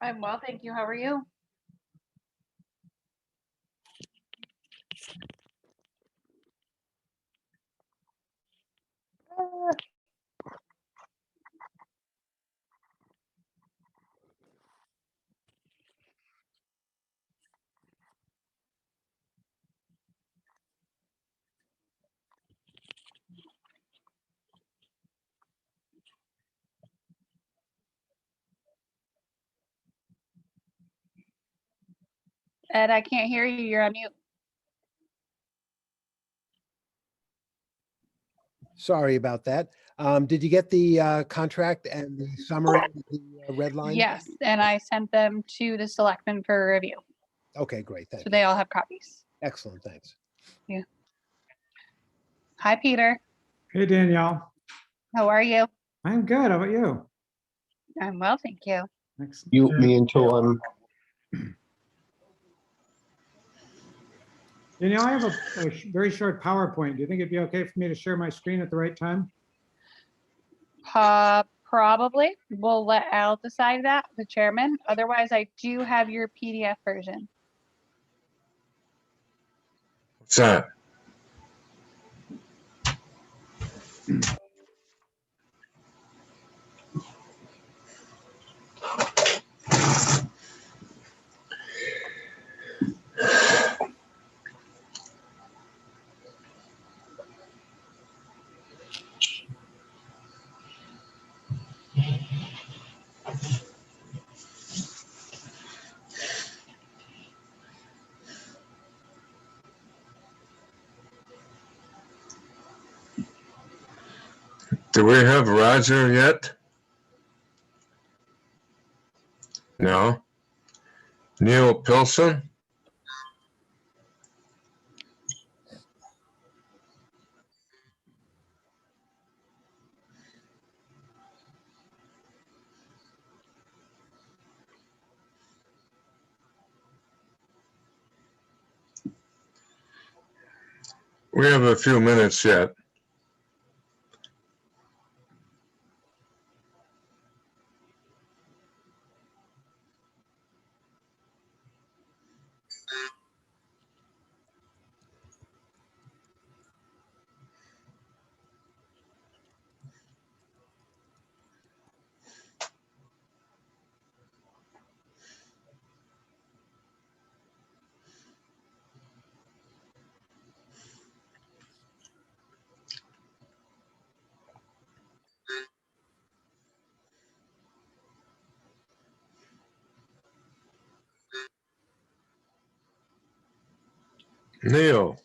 I'm well, thank you. How are you? Ed, I can't hear you. You're on mute. Sorry about that. Did you get the contract and the summary, the red line? Yes, and I sent them to the selectmen for review, Okay, great. Thank so you. they all have copies. Excellent. Thanks. Hi, Peter. Hey, Danielle. How are you? I'm good. How about you? I'm well, thank you. Excellent. Mute me until I'm. Danielle, I have a very short PowerPoint. Do you think it'd be okay for me to share my screen at the right time? Probably. We'll let Al decide that, the chairman. Otherwise, I do have your PDF version. What's that? Do we have Roger yet? No. Neil Pilson? We have a few minutes yet. Neil.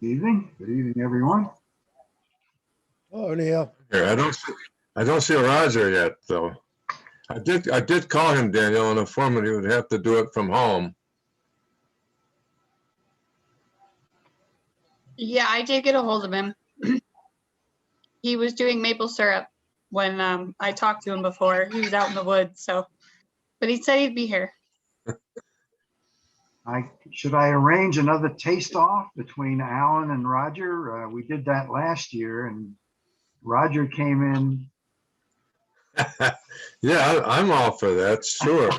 Good evening, everyone. Oh, Neil. Here, I don't see Roger yet, though. I did call him, Daniel, and inform him he would have to do it from home. Yeah, I did get a hold of him. He was doing maple syrup when I talked to him before. He was out in the woods, so, but he said he'd be here. Should I arrange another taste off between Alan and Roger? We did that last year and Roger came in. Yeah, I'm all for that, sure.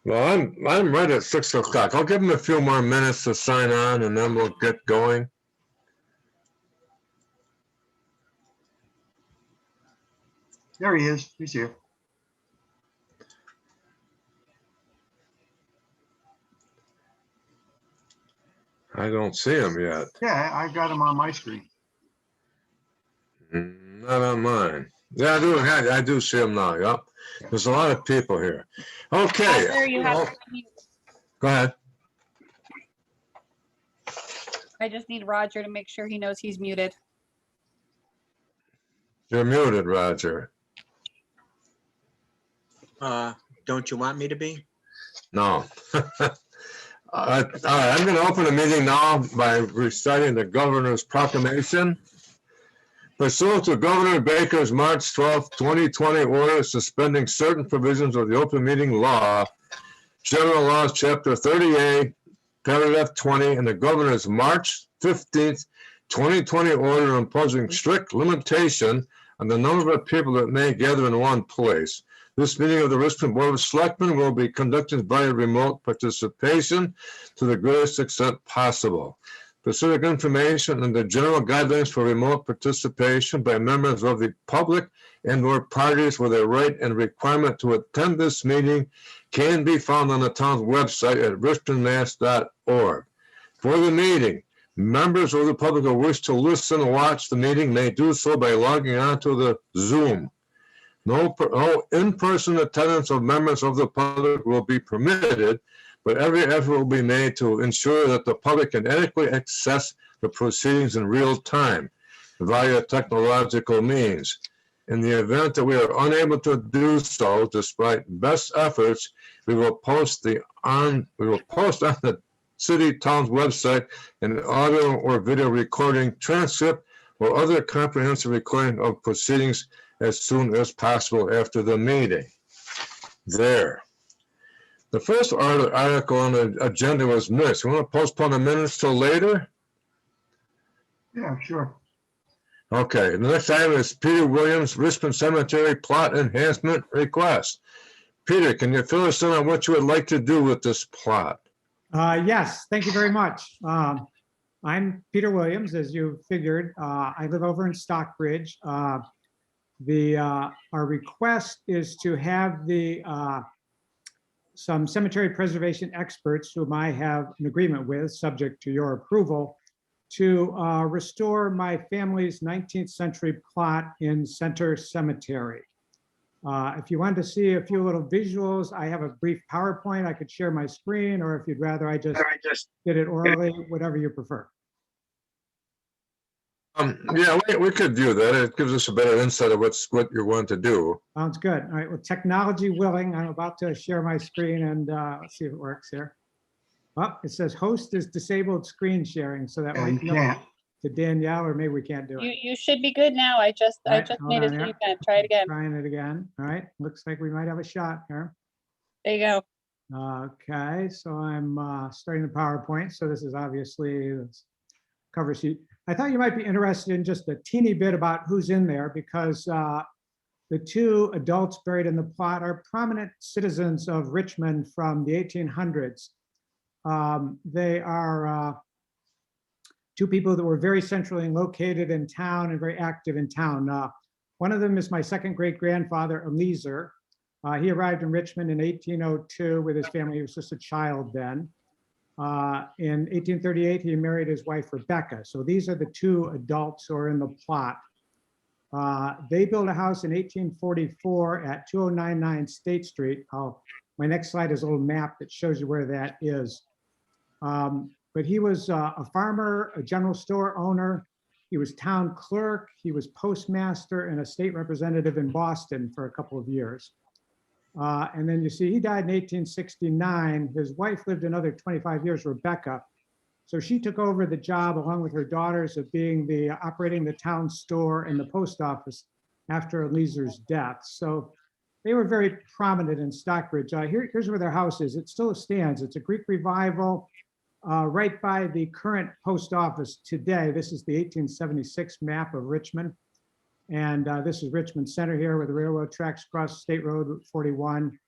Well, I'm right at 6 o'clock. I'll give him a few more minutes to sign on and then we'll get going. There he is. He's here. I don't see him yet. Yeah, I got him on my screen. Not on mine. Yeah, I do see him now. Yep. There's a lot of people here. Okay. There you have. Go ahead. I just need Roger to make sure he knows he's muted. You're muted, Roger. Don't you want me to be? No. All right, I'm going to open the meeting now by reciting the governor's proclamation. Pursuant to Governor Baker's March 12, 2020 order suspending certain provisions of the open meeting law, General Laws, Chapter 38, Paragraph 20, and the governor's March 15th, 2020 order imposing strict limitation on the number of people that may gather in one place. This meeting of the Richmond Board of Selectmen will be conducted by remote participation to the greatest extent possible. Specific information and the general guidelines for remote participation by members of the public and/or parties with a right and requirement to attend this meeting can be found on the town's website at richmondmass.org. For the meeting, members of the public who wish to listen or watch the meeting may do so by logging on to the Zoom. No in-person attendance of members of the public will be permitted, but every effort will be made to ensure that the public can adequately access the proceedings in real time via technological means. In the event that we are unable to do so, despite best efforts, we will post on the city town's website an audio or video recording, transcript, or other comprehensive recording of proceedings as soon as possible after the meeting. There. The first article on the agenda was minutes. You want to postpone the minutes till later? Yeah, sure. Okay, the next item is Peter Williams, Richmond Cemetery Plot Enhancement Request. Peter, can you fill us in on what you would like to do with this plot? Yes, thank you very much. I'm Peter Williams, as you figured. I live over in Stockbridge. Our request is to have some cemetery preservation experts whom I have an agreement with, subject to your approval, to restore my family's 19th century plot in Center Cemetery. If you wanted to see a few little visuals, I have a brief PowerPoint. I could share my screen, or if you'd rather I just did it orally, whatever you prefer. Yeah, we could do that. It gives us a better insight of what you want to do. Sounds good. All right, well, technology willing, I'm about to share my screen and let's see if it works here. Oh, it says host is disabled screen sharing, so that Yeah, might you be can't. to Danielle, or maybe we can't do it. You should be good now. I just All right, made it hold so on you here. can try it again. Trying it again. All right, looks like we might have a shot here. There you go. Okay, so I'm starting the PowerPoint. So this is obviously the cover sheet. I thought you might be interested in just a teeny bit about who's in there, because the two adults buried in the plot are prominent citizens of Richmond from the 1800s. They are two people that were very centrally located in town and very active in town. One of them is my second great grandfather, Eliezer. He arrived in Richmond in 1802 with his family. He was just a child then. In 1838, he married his wife, Rebecca. So these are the two adults who are in the plot. They built a house in 1844 at 2099 State Street. My next slide is a little map that shows you where that is. But he was a farmer, a general store owner. He was town clerk. He was postmaster and a state representative in Boston for a couple of years. And then you see he died in 1869. His wife lived another 25 years, Rebecca. So she took over the job along with her daughters of being operating the town store and the post office after Eliezer's death. So they were very prominent in Stockbridge. Here's where their house is. It still stands. It's a Greek revival right by the current post office today. This is the 1876 map of Richmond. And this is Richmond Center here, where the railroad tracks cross State Road 41.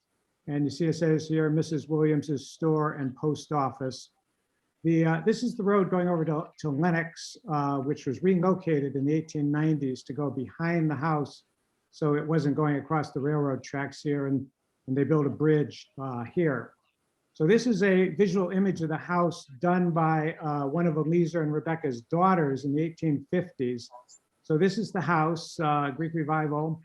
And you see it says here, Mrs. Williams's store and post office. This is the road going over to Lenox, which was relocated in the 1890s to go behind the house. So it wasn't going across the railroad tracks here, and they built a bridge here. So this is a visual image of the house done by one of Eliezer and Rebecca's daughters in the 1850s. So this is the house, Greek Revival.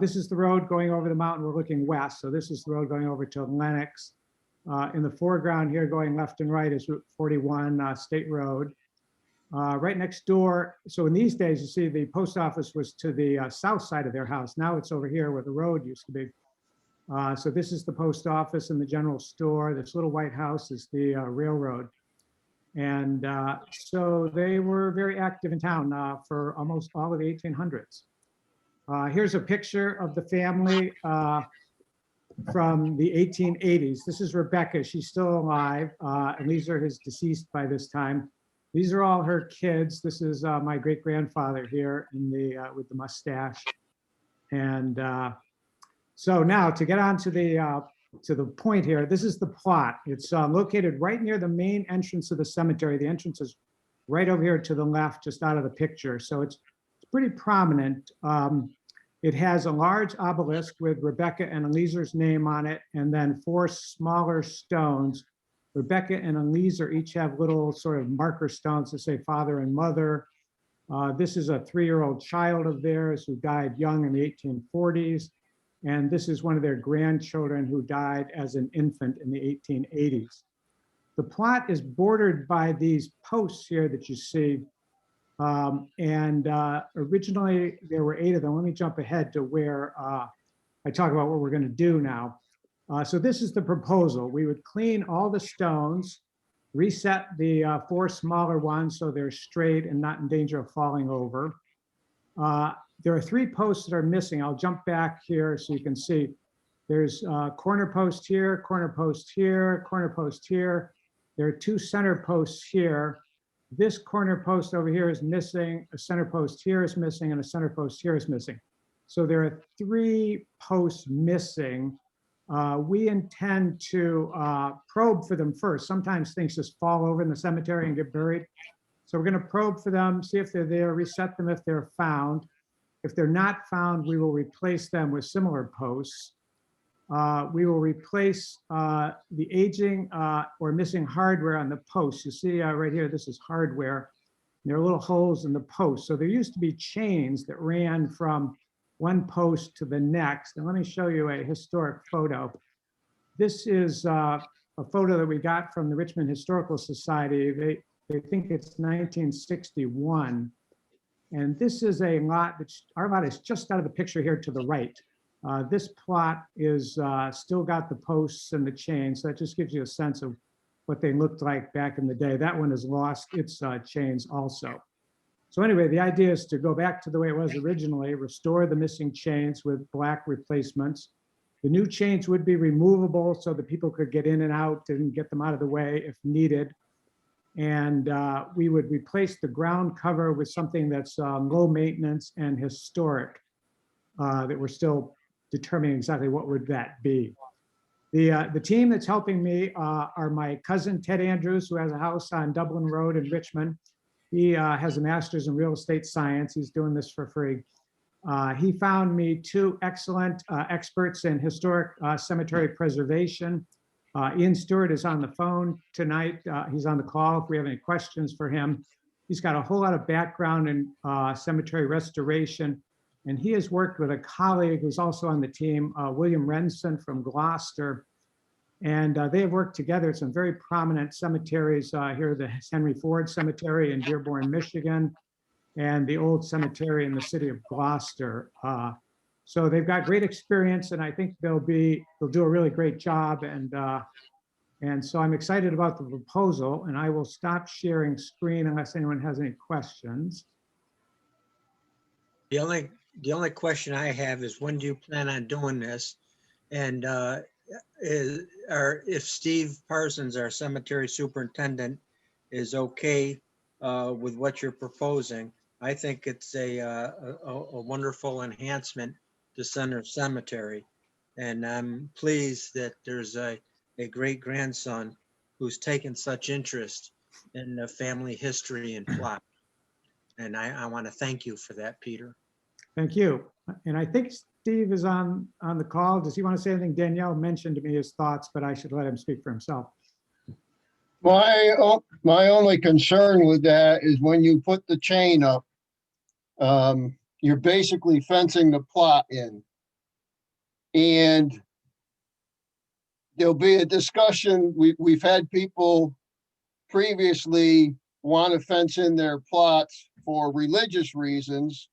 This is the road going over the mountain. We're looking west. So this is the road going over to Lenox. In the foreground here, going left and right, is Route 41 State Road. Right next door, so in these days, you see the post office was to the south side of their house. Now it's over here where the road used to be. So this is the post office and the general store. This little white house is the railroad. And so they were very active in town for almost all of the 1800s. Here's a picture of the family from the 1880s. This is Rebecca. She's still alive. And these are his deceased by this time. These are all her kids. This is my great-grandfather here in the with the mustache. And so now to get on to the point here, this is the plot. It's located right near the main entrance of the cemetery. The entrance is right over here to the left, just out of the picture. So it's pretty prominent. It has a large obelisk with Rebecca and Eliezer's name on it, and then 4 smaller stones. Rebecca and Eliezer each have little sort of marker stones that say father and mother. This is a 3-year-old child of theirs who died young in the 1840s. And this is one of their grandchildren who died as an infant in the 1880s. The plot is bordered by these posts here that you see. Originally there were 8 of them. Let me jump ahead to where I talk about what we're going to do now. So this is the proposal. We would clean all the stones, reset the 4 smaller ones so they're straight and not in danger of falling over. There are 3 posts that are missing. I'll jump back here so you can see. There's a corner post here, corner post here, corner post here. There are 2 center posts here. This corner post over here is missing, a center post here is missing, and a center post here is missing. So there are 3 posts missing. We intend to probe for them first. Sometimes things just fall over in the cemetery and get buried. So we're going to probe for them, see if they're there, reset them if they're found. If they're not found, we will replace them with similar posts. We will replace the aging or missing hardware on the posts. You see right here, this is hardware. There are little holes in the post. So there used to be chains that ran from one post to the next. And let me show you a historic photo. This is a photo that we got from the Richmond Historical Society. They think it's 1961. And this is a lot, our lot is just out of the picture here to the right. This plot is still got the posts and the chains. So that just gives you a sense of what they looked like back in the day. That one has lost its chains also. So anyway, the idea is to go back to the way it was originally, restore the missing chains with black replacements. The new chains would be removable so that people could get in and out and get them out of the way if needed. And we would replace the ground cover with something that's low maintenance and historic that we're still determining exactly what would that be. The team that's helping me are my cousin Ted Andrews, who has a house on Dublin Road in Richmond. He has a master's in real estate science. He's doing this for free. He found me 2 excellent experts in historic cemetery preservation. Ian Stewart is on the phone tonight. He's on the call if we have any questions for him. He's got a whole lot of background in cemetery restoration, and he has worked with a colleague who's also on the team, William Renson from Gloucester. And they have worked together at some very prominent cemeteries here, the Henry Ford Cemetery in Dearborn, Michigan, and the old cemetery in the city of Gloucester. So they've got great experience, and I think they'll do a really great job. And so I'm excited about the proposal, and I will stop sharing screen unless anyone has any questions. The only question I have is, when do you plan on doing this? And if Steve Parsons, our cemetery superintendent, is okay with what you're proposing, I think it's a wonderful enhancement to Center Cemetery. And I'm pleased that there's a great grandson who's taken such interest in the family history and plot. And I want to thank you for that, Peter. Thank you. And I think Steve is on the call. Does he want to say anything? Danielle mentioned to me his thoughts, but I should let him speak for himself. My only concern with that is when you put the chain up, you're basically fencing the plot in. And there'll be a discussion. We've had people previously want to fence in their plots for religious reasons.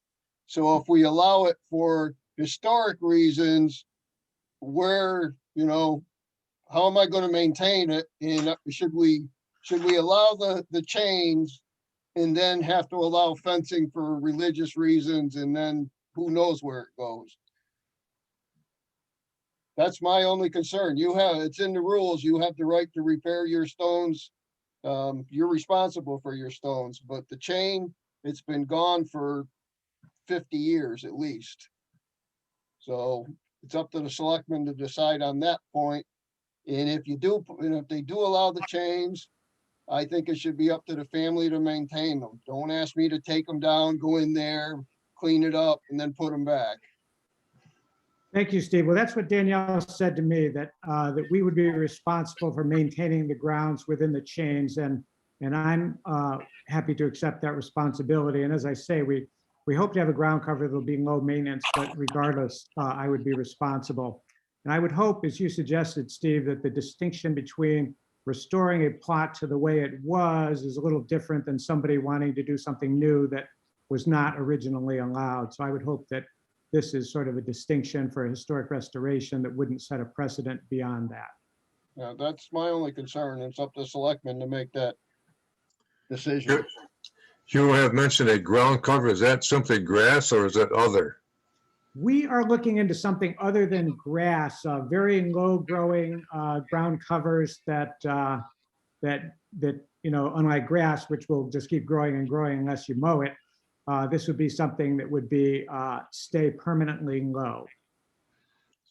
So if we allow it for historic reasons, where, you know, how am I gonna maintain it? And should we allow the chains and then have to allow fencing for religious reasons, and then who knows where it goes? That's my only concern. It's in the rules. You have the right to repair your stones. You're responsible for your stones, but the chain, it's been gone for 50 years at least. So it's up to the selectmen to decide on that point. And if they do allow the chains, I think it should be up to the family to maintain them. Don't ask me to take them down, go in there, clean it up, and then put them back. Thank you, Steve. Well, that's what Danielle said to me, that that we would be responsible for maintaining the grounds within the chains, and I'm happy to accept that responsibility. And as I say, we hope to have a ground cover that'll be low maintenance, but regardless, I would be responsible. And I would hope, as you suggested, Steve, that the distinction between restoring a plot to the way it was is a little different than somebody wanting to do something new that was not originally allowed. So I would hope that this is sort of a distinction for a historic restoration that wouldn't set a precedent beyond that. Yeah, that's my only concern. It's up to selectmen to make that decision. You have mentioned a ground cover. Is that simply grass or is it other? We are looking into something other than grass, very low growing ground covers that unlike grass, which will just keep growing and growing unless you mow it. This would be something that would be stay permanently low.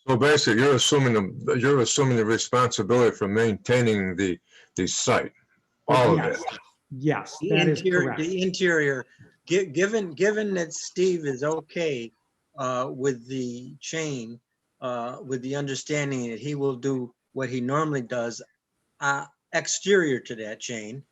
So basically, you're assuming the responsibility for maintaining the site, all of it. Yes, The that is interior, correct. the interior, given that Steve is okay with the chain, with the understanding that he will do what he normally does exterior to that chain,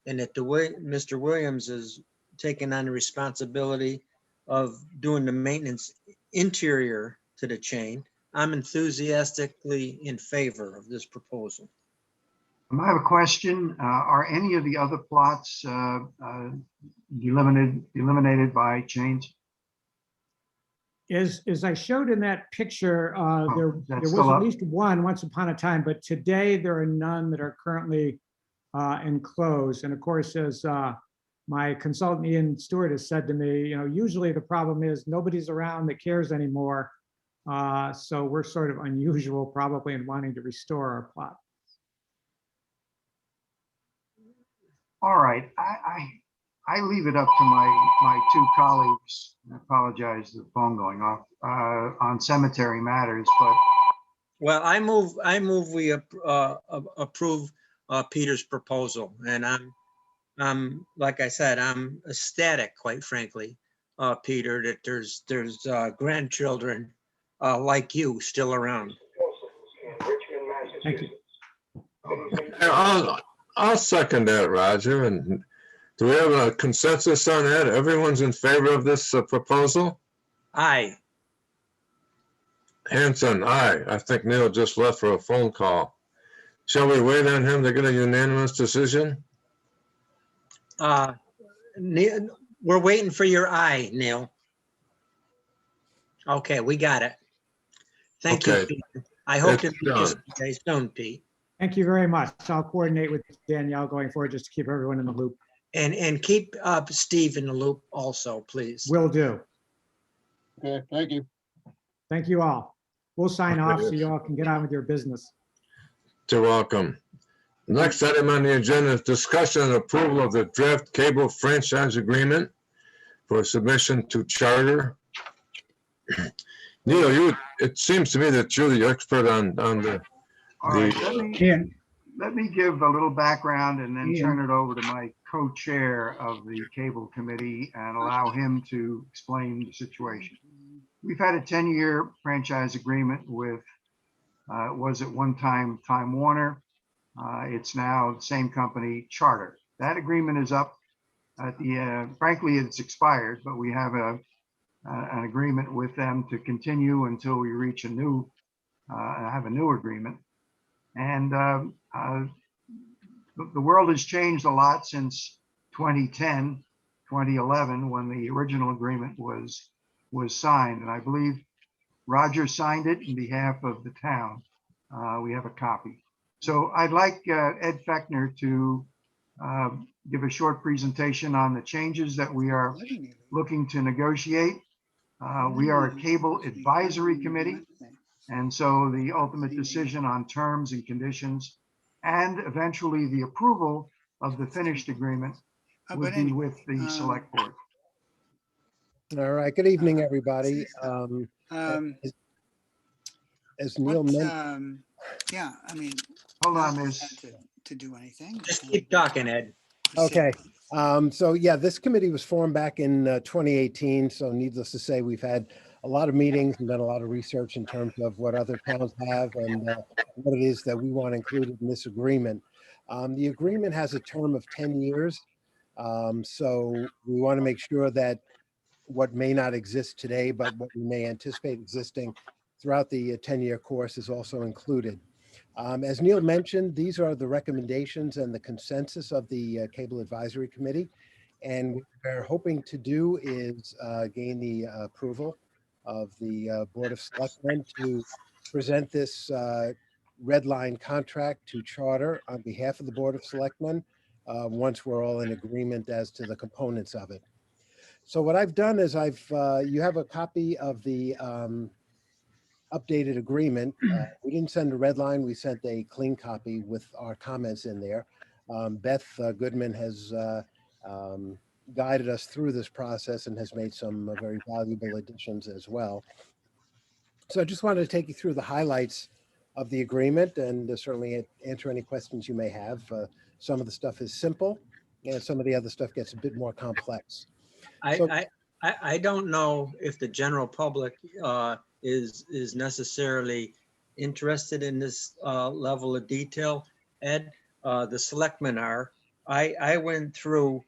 and that the way Mr. Williams is taking on the responsibility of doing the maintenance interior to the chain, I'm enthusiastically in favor of this proposal. I have a question. Are any of the other plots eliminated by chains? As I showed in that picture, there that's was still at up? least one once upon a time, but today there are none that are currently enclosed. And of course, as my consultant Ian Stewart has said to me, usually the problem is nobody's around that cares anymore. So we're sort of unusual probably in wanting to restore our plot. All right, I leave it up to my two colleagues. I apologize, the phone going off on cemetery matters, but Well, I move we approve Peter's proposal, and I'm like I said, I'm ecstatic, quite frankly, Peter, that there's grandchildren like you still around. Thank you. I'll second that, Roger. And do we have a consensus on that? Everyone's in favor of this proposal? Aye. Hanson, aye. I think Neil just left for a phone call. Shall we wait on him to get a unanimous decision? Neil, we're waiting for your aye, Neil. Okay, we got it. Thank you, Okay. Pete. I hope to It's meet you done. someday soon, Pete. Thank you very much. I'll coordinate with Danielle going forward just to keep everyone in the loop. And keep Steve in the loop also, please. Will do. Okay, thank you. Thank you all. We'll sign Okay, off so yes. you all can get on with your business. You're welcome. Next item on the agenda is discussion and approval of the draft cable franchise agreement for submission to charter. Neil, it seems to me that you're the expert on the. all right, let me give a little background and then turn it over to my co-chair of the cable committee and allow him to explain the situation. We've had a 10-year franchise agreement with, was at one time Time Warner. It's now the same company, Charter. That agreement is up at frankly, it's expired, but we have an agreement with them to continue until we reach have a new agreement. And the world has changed a lot since 2010, 2011, when the original agreement was signed. And I believe Roger signed it in behalf of the town. We have a copy. So I'd like Ed Fechner to give a short presentation on the changes that we are looking to negotiate. We are a cable advisory committee, and so the ultimate decision on terms and conditions and eventually the approval of the finished agreement would be with the select board. All right, good evening, everybody. As Neil mentioned, Yeah, I mean. Hold not on, Ms. To do anything. Just keep talking, Ed. okay. So yeah, this committee was formed back in 2018. So needless to say, we've had a lot of meetings and done a lot of research in terms of what other towns have and what it is that we want included in this agreement. The agreement has a term of 10 years. So we want to make sure that what may not exist today, but what we may anticipate existing throughout the 10-year course is also included. As Neil mentioned, these are the recommendations and the consensus of the Cable Advisory Committee. And what we're hoping to do is gain the approval of the Board of Selectmen to present this red line contract to Charter on behalf of the Board of Selectmen once we're all in agreement as to the components of it. So what I've done is you have a copy of the updated agreement. We didn't send a red line, we sent a clean copy with our comments in there. Beth Goodman has guided us through this process and has made some very valuable additions as well. So I just wanted to take you through the highlights of the agreement and certainly answer any questions you may have. Some of the stuff is simple and some of the other stuff gets a bit more complex. I don't know if the general public is necessarily interested in this level of detail, Ed. The selectmen are. I went through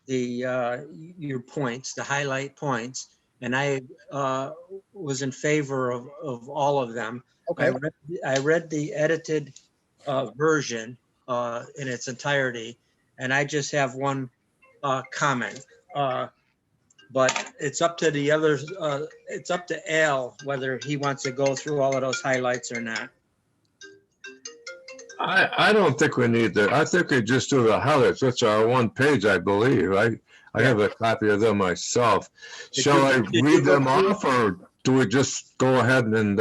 your points, the highlight points, and I was in favor of all of them. Okay. I read the edited version in its entirety, and I just have one comment. But it's up to the others. It's up to Al whether he wants to go through all of those highlights or not. I don't think we need that. I think we just do the highlights, which are one page, I believe. I have a copy of them myself. Shall I read them off, or do we just go ahead and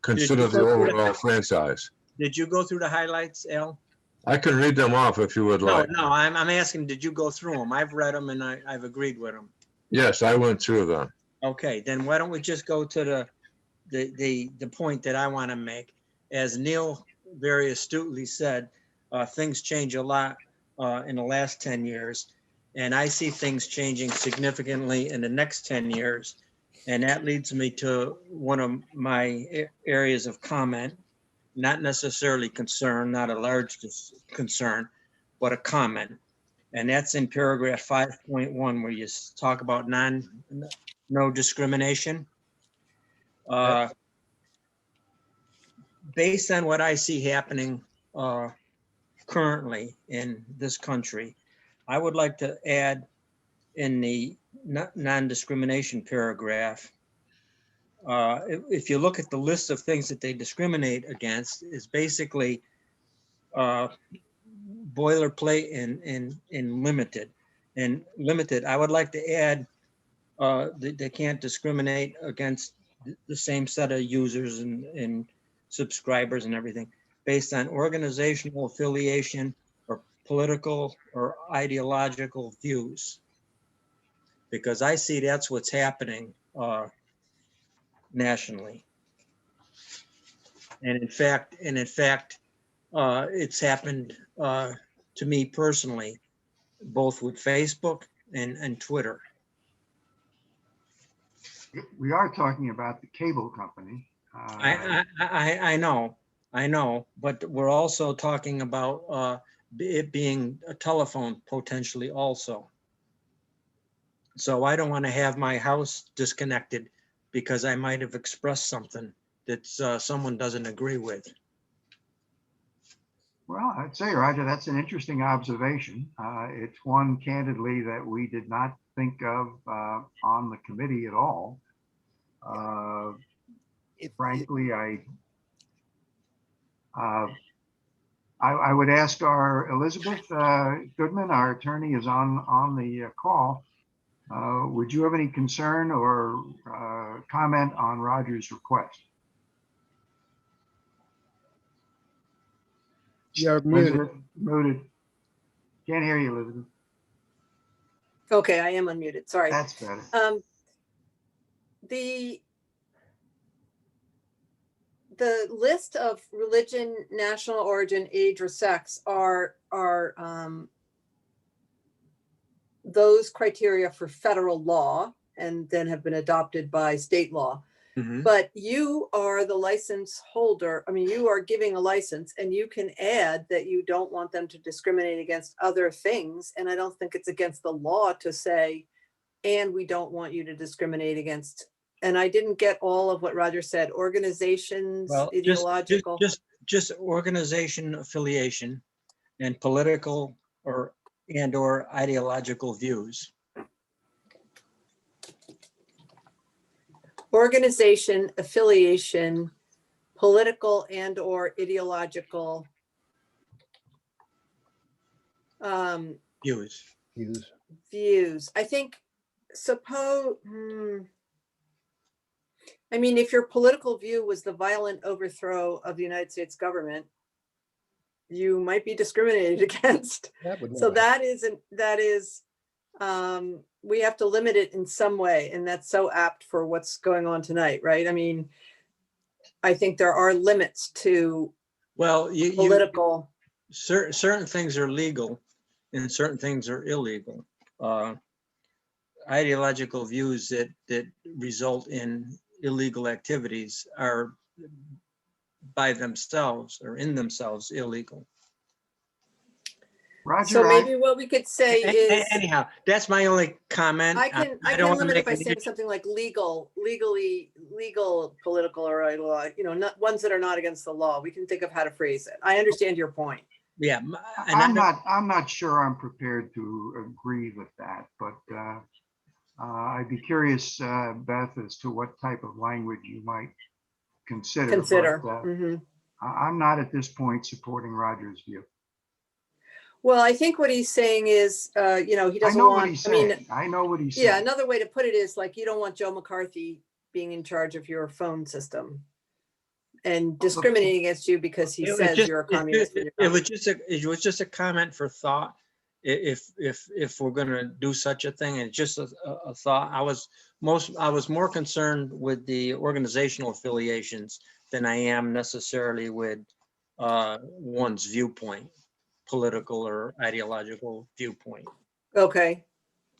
consider the overall franchise? Did you go through the highlights, Al? I can read them off if you would like. No, I'm asking, did you go through them? I've read them and I've agreed with them. Yes, I went through them. Okay, then why don't we just go to the point that I want to make? As Neil very astutely said, things change a lot in the last 10 years. And I see things changing significantly in the next 10 years. And that leads me to one of my areas of comment, not necessarily concern, not a large concern, but a comment. And that's in paragraph 5.1, where you talk about no discrimination. Based on what I see happening currently in this country, I would like to add in the non-discrimination paragraph, if you look at the list of things that they discriminate against, is basically boilerplate and limited. And limited, I would like to add they can't discriminate against the same set of users and subscribers and everything based on organizational affiliation or political or ideological views. Because I see that's what's happening nationally. And in fact, it's happened to me personally, both with Facebook and Twitter. We are talking about the cable company. I know, but we're also talking about it being a telephone potentially also. So I don't want to have my house disconnected because I might have expressed something that someone doesn't agree with. Well, I'd say, Roger, that's an interesting observation. It's one candidly that we did not think of on the committee at all. frankly, I would ask our Elizabeth Goodman, our attorney, is on the call. Would you have any concern or comment on Roger's request? You're muted. Elizabeth, muted. Can't hear you, Elizabeth. Okay, I am unmuted, sorry. That's better. The list of religion, national origin, age, or sex are those criteria for federal law and then have been adopted by state law. Mhm. But you are the license holder. I mean, you are giving a license and you can add that you don't want them to discriminate against other things. And I don't think it's against the law to say, and we don't want you to discriminate against. And I didn't get all of what Roger said, organizations, Well, ideological. just organization affiliation and political or ideological views. Organization, affiliation, political and or ideological Views. views. I think I mean, if your political view was the violent overthrow of the United States government, you might be discriminated against. So that is, we have to limit it in some way. And that's so apt for what's going on tonight, right? I mean, I think there are limits to Well, political. certain things are legal and certain things are illegal. Ideological views that result in illegal activities are by themselves or in themselves illegal. Roger, So maybe what we could say is, Anyhow, that's my only comment. I can don't wanna limit it make by a saying something like legal, political, or ideological, you know, not ones that are not against the law. We can think of how to phrase it. I understand your point. Yeah. I'm not sure I'm prepared to agree with that, but I'd be curious, Beth, as to what type of language you might consider. But, Mhm. I'm not at this point supporting Roger's view. Well, I think what he's saying is, you know, he I doesn't know what want, he's I mean, saying. I know what he's yeah, saying. another way to put it is like, you don't want Joe McCarthy being in charge of your phone system and discriminating against you because he says you're a communist. It was just a comment for thought. If we're gonna do such a thing, and just a thought, I was more concerned with the organizational affiliations than I am necessarily with one's viewpoint, political or ideological viewpoint. Okay.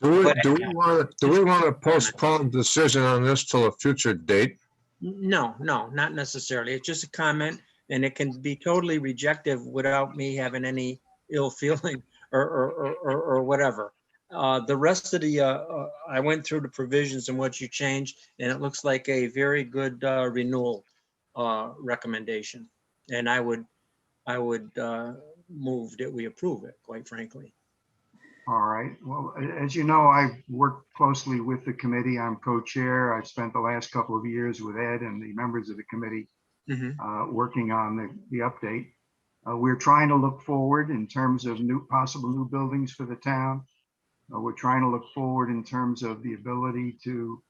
Do we want to postpone decision on this till a future date? No, not necessarily. It's just a comment, and it can be totally rejective without me having any ill feeling or whatever. The rest of the, I went through the provisions and what you changed, and it looks like a very good renewal recommendation. And I would move that we approve it, quite frankly. All right. Well, as you know, I've worked closely with the committee. I'm co-chair. I've spent the last couple of years with Ed and the members of the committee working on the update. We're trying to look forward in terms of possible new buildings for the town. We're trying to look forward in terms of the ability to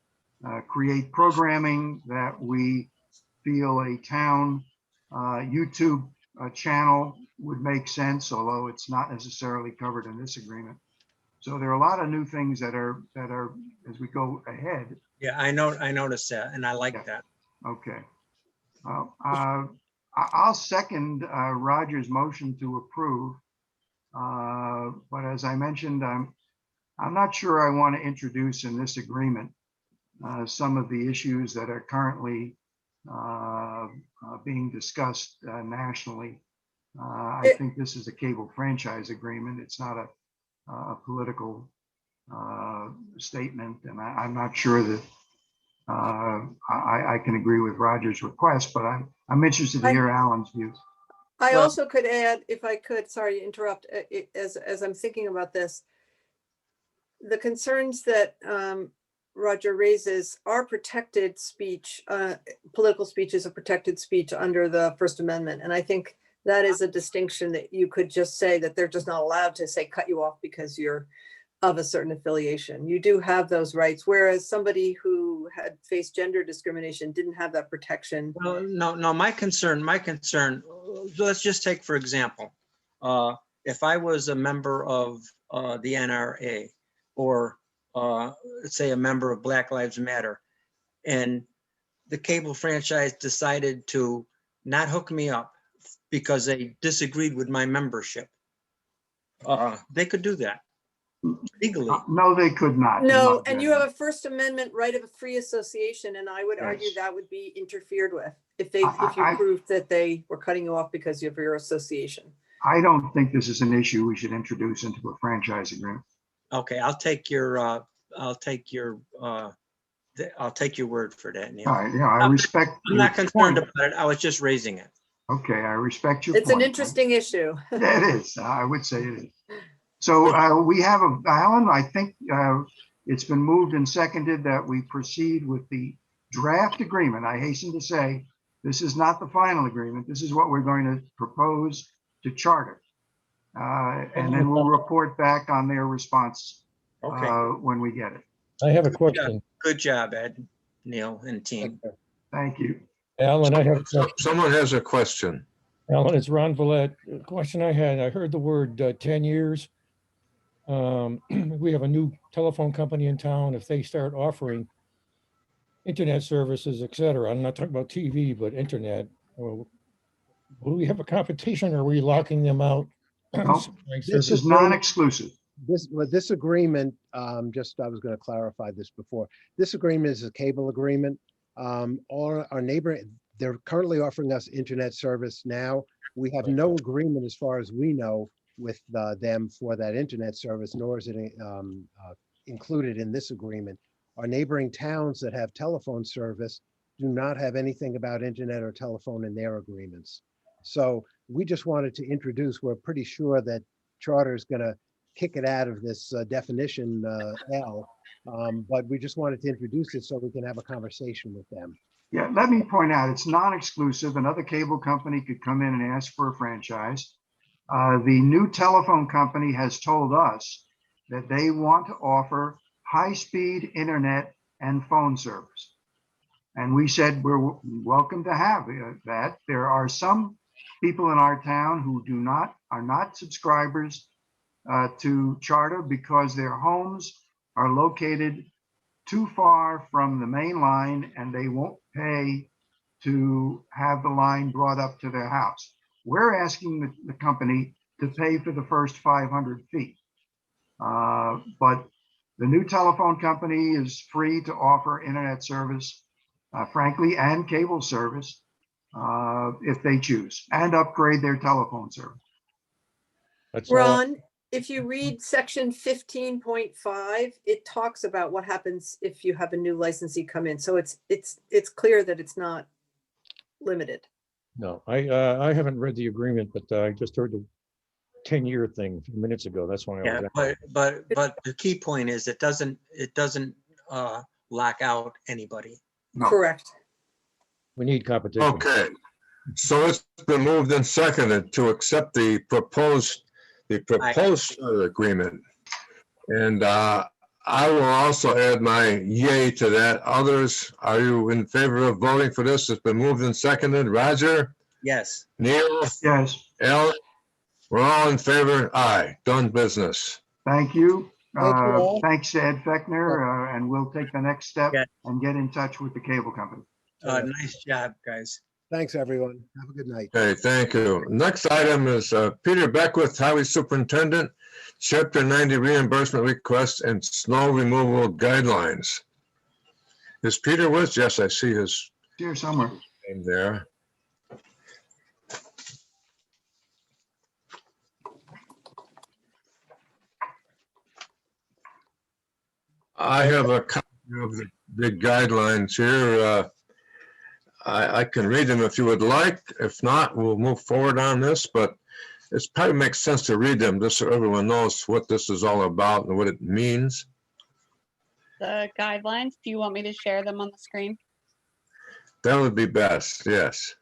create programming that we feel a town YouTube channel would make sense, although it's not necessarily covered in this agreement. So there are a lot of new things that are as we go ahead. Yeah, I noticed that, and I like that. Okay. I'll second Roger's motion to approve. But as I mentioned, I'm not sure I want to introduce in this agreement some of the issues that are currently being discussed nationally. I think this is a cable franchise agreement. It's not a political statement, and I'm not sure that I can agree with Roger's request, but I'm interested to hear Alan's views. I also could add, if I could, sorry to interrupt, as I'm thinking about this, the concerns that Roger raises are protected speech. Political speech is a protected speech under the First Amendment. And I think that is a distinction that you could just say that they're just not allowed to say cut you off because you're of a certain affiliation. You do have those rights, whereas somebody who had faced gender discrimination didn't have that protection. Well, no, my concern, let's just take, for example, if I was a member of the NRA or let's say a member of Black Lives Matter, and the cable franchise decided to not hook me up because they disagreed with my membership, they could do that legally. No, they could not. No, and you have a First Amendment right of a free association, and I would argue Yes. that would be interfered with if you proved that they were cutting you off because of your association. I don't think this is an issue we should introduce into a franchise agreement. Okay, I'll take your word for that, Neil. All right, yeah, I respect. I'm not your concerned point. about it. I was just raising it. Okay, I respect your It's an point. interesting issue. Yeah, it is. I would say it is. So we have Alan, I think it's been moved and seconded that we proceed with the draft agreement. I hasten to say, this is not the final agreement. This is what we're going to propose to Charter. And then we'll report back on their response Okay. when we get it. I have a question. Good job, Ed, Neil, and team. Thank you. Alan, Someone has a question. Alan, it's Ron Villette. The question I had, I heard the word 10 years. We have a new telephone company in town. If they start offering internet services, et cetera, I'm not talking about TV, but internet, will we have a competition or are we locking them out? No, this is non-exclusive. This agreement, I was going to clarify this before. This agreement is a cable agreement. All our neighbor, they're currently offering us internet service now. We have no agreement as far as we know with them for that internet service, nor is it included in this agreement. Our neighboring towns that have telephone service do not have anything about internet or telephone in their agreements. So we just wanted to introduce, we're pretty sure that Charter is going to kick it out of this definition L, but we just wanted to introduce it so we can have a conversation with them. Yeah, let me point out, it's non-exclusive. Another cable company could come in and ask for a franchise. The new telephone company has told us that they want to offer high-speed internet and phone service. And we said we're welcome to have that. There are some people in our town who are not subscribers to Charter because their homes are located too far from the main line and they won't pay to have the line brought up to their house. We're asking the company to pay for the first 500 feet. But the new telephone company is free to offer internet service, frankly, and cable service if they choose, and upgrade their telephone service. Ron, if you read section 15.5, it talks about what happens if you have a new licensee come in. So it's clear that it's not limited. No, I haven't read the agreement, but I just heard the 10-year thing a few minutes ago. That's why I Yeah, was. but the key point is it doesn't lock out anybody. No. Correct. We need competition. Okay, so it's been moved and seconded to accept the proposed agreement. And I will also add my yay to that. Others, are you in favor of voting for this? It's been moved and seconded. Roger? Yes. Neil? Yes, Al? We're all in favor? Aye. Done business. thank you. Thank you all. Thanks, Ed Fechner, and we'll take the next step Yeah. and get in touch with the cable company. Nice job, guys. Thanks, everyone. Have a good night. Okay, thank you. Next item is Peter Beckwith, Highway Superintendent, Chapter 90 reimbursement request and snow removal guidelines. Is Peter with? Yes, I see his Here somewhere. name there. I have a copy of the guidelines here. I can read them if you would like. If not, we'll move forward on this, but it probably makes sense to read them just so everyone knows what this is all about and what it means. the guidelines. Do you want me to share them on the screen? That would be best, yes.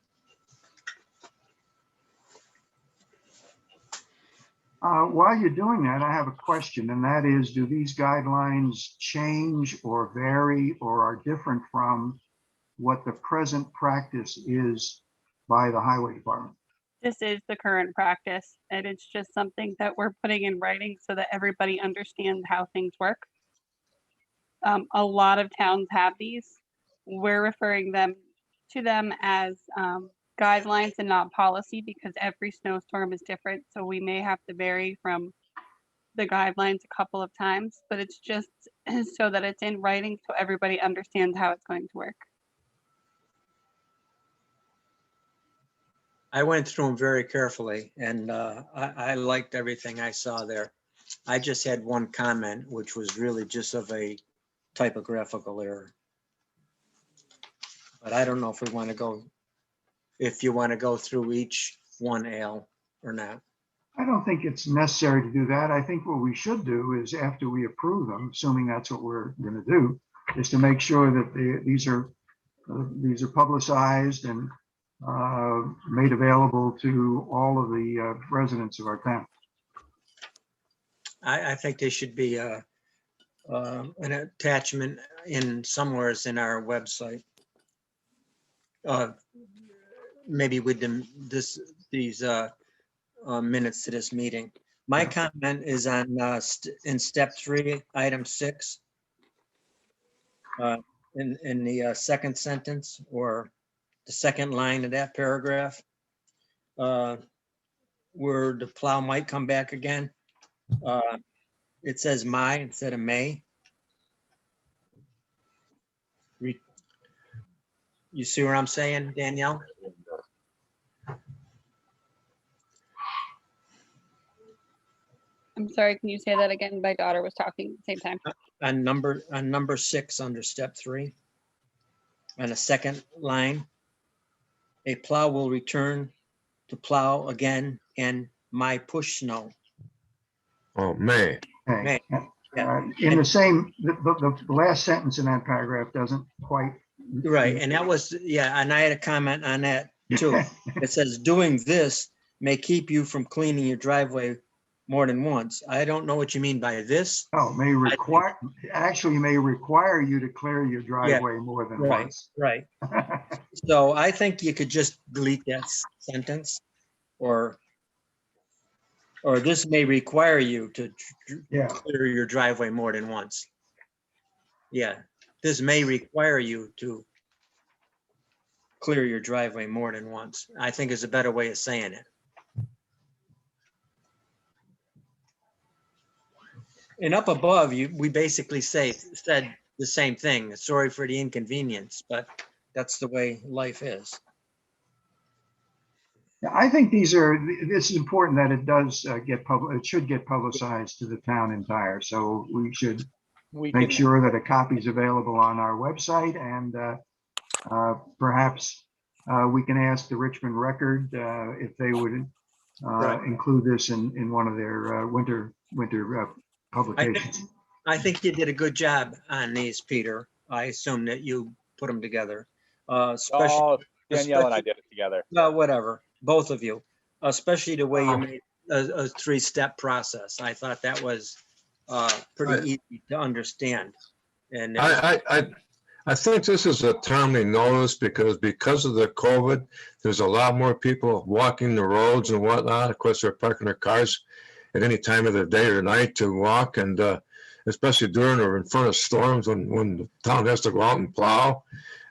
While you're doing that, I have a question, and that is, do these guidelines change or vary or are different from what the present practice is by the highway department? This is the current practice, and it's just something that we're putting in writing so that everybody understands how things work. A lot of towns have these. We're referring to them as guidelines and not policy because every snowstorm is different. So we may have to vary from the guidelines a couple of times, but it's just so that it's in writing so everybody understands how it's going to work. I went through them very carefully and I liked everything I saw there. I just had one comment, which was really just of a typographical error. But I don't know if we want to go, if you want to go through each one, Al, or not. I don't think it's necessary to do that. I think what we should do is after we approve them, assuming that's what we're going to do, is to make sure that these are publicized and made available to all of the residents of our town. I think they should be an attachment in somewheres in our website. Maybe with these minutes to this meeting. My comment is on in step 3, item 6. In the second sentence or the second line of that paragraph, where the plow might come back again. It says "my" instead of "may." You see what I'm saying, Danielle? I'm sorry, can you say that again? My daughter was talking at the same time. On number 6 under step 3, on the second line, a plow will return to plow again and my push snow. Oh, May. Okay. Yeah. In the same, the last sentence in that paragraph doesn't quite. Right, and that was, yeah, and I had a comment on that too. It says doing this may keep you from cleaning your driveway more than once. I don't know what you mean by this. Oh, may require, actually may require you to clear your driveway more than Right, once. right. So I think you could just delete that sentence, or this may require you to clear your driveway more than once. Yeah, this may require you to clear your driveway more than once, I think is a better way of saying it. And up above, we basically said the same thing. Sorry for the inconvenience, but that's the way life is. I think this is important that it does it should get publicized to the town entire. So we should make sure that a copy is available on our website, and perhaps we can ask the Richmond Record if they would include this in one of their winter publications. I think you did a good job on these, Peter. I assume that you put them together. Danielle and I did it together. Whatever, both of you, especially the way you made a 3-step process. I thought that was pretty easy to understand. And I think this is a timely notice because of the COVID, there's a lot more people walking the roads and whatnot. Of course, they're parking their cars at any time of the day or night to walk, and especially during or in front of storms when the town has to go out and plow,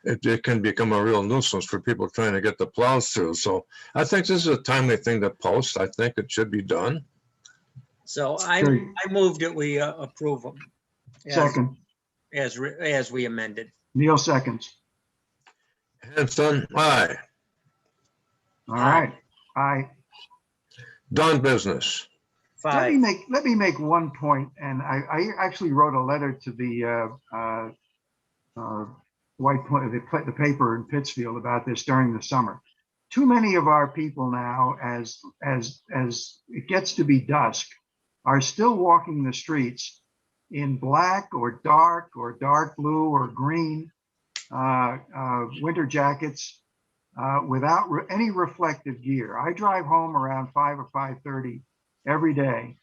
it can become a real nuisance for people trying to get the plows through. So I think this is a timely thing to post. I think it should be done. So I moved that we approve them. Second. As we amended. Neil seconds. Hanson, aye. All right. Aye. Done business. Let me make one point, and I actually wrote a letter to the White Point, the paper in Pittsfield about this during the summer. Too many of our people now, as it gets to be dusk, are still walking the streets in black or dark blue or green winter jackets without any reflective gear. I drive home around 5 or 5:30 every day.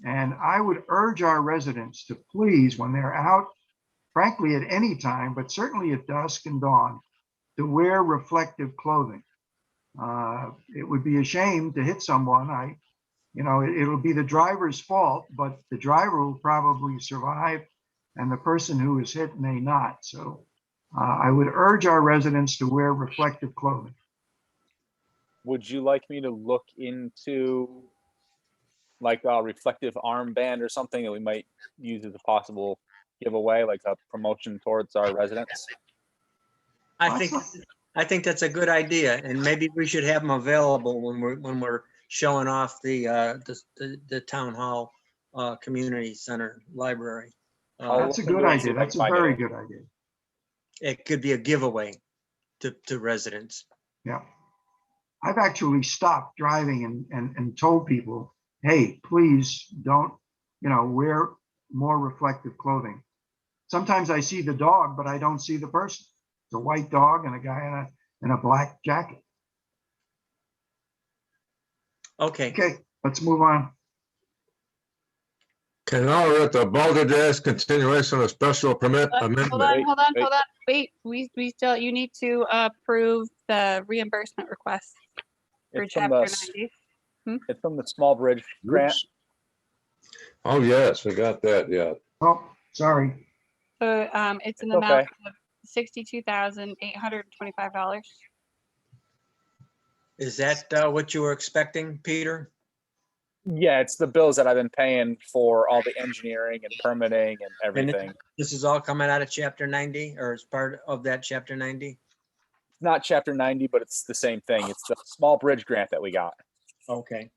And I would urge our residents to please, when they're out, frankly, at any time, but certainly at dusk and dawn, to wear reflective clothing. It would be a shame to hit someone. It'll be the driver's fault, but the driver will probably survive and the person who is hit may not. So I would urge our residents to wear reflective clothing. Would you like me to look into like a reflective armband or something that we might use as a possible giveaway, like a promotion towards our residents? I think that's a good idea, and maybe we should have them available when we're showing off the town hall, community center, library. That's a good idea. That's a very good idea. It could be a giveaway to residents. Yeah. I've actually stopped driving and told people, hey, please don't, wear more reflective clothing. Sometimes I see the dog, but I don't see the person. It's a white dog and a guy in a black jacket. Okay. Okay, let's move on. Okay, now we're at the balderdash continuation of special permit amendment. Hold on. Wait, we still, you need to approve the reimbursement request for It's from chapter the 90. It's from the small bridge grant. Oh, yes, we got that, yeah. Oh, sorry. So it's an It's amount okay. of $62,825. Is that what you were expecting, Peter? Yeah, it's the bills that I've been paying for all the engineering and permitting and And everything. this is all coming out of chapter 90, or as part of that chapter 90? It's not chapter 90, but it's the same thing. It's the small bridge grant that we got. Okay.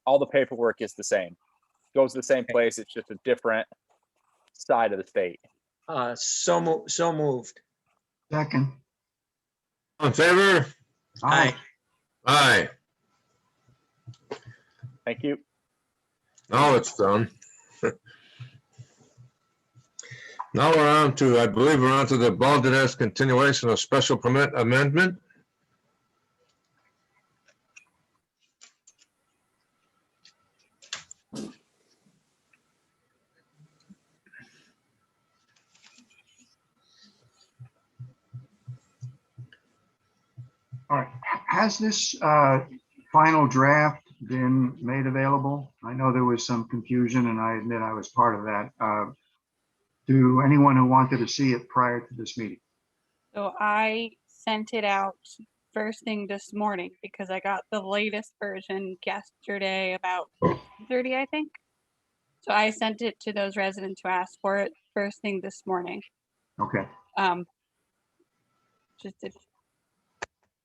All the paperwork is the same. Goes to the same place. It's just a different side of the state. So moved. Second. All in favor? Aye. Aye. Thank you. Now it's done. Now I believe we're on to the balderdash continuation of special permit amendment. All right. Has this final draft been made available? I know there was some confusion and I admit I was part of that. To anyone who wanted to see it prior to this meeting? So I sent it out first thing this morning because I got the latest version yesterday about 30, I think. So I sent it to those residents who asked for it first thing this morning. Okay. It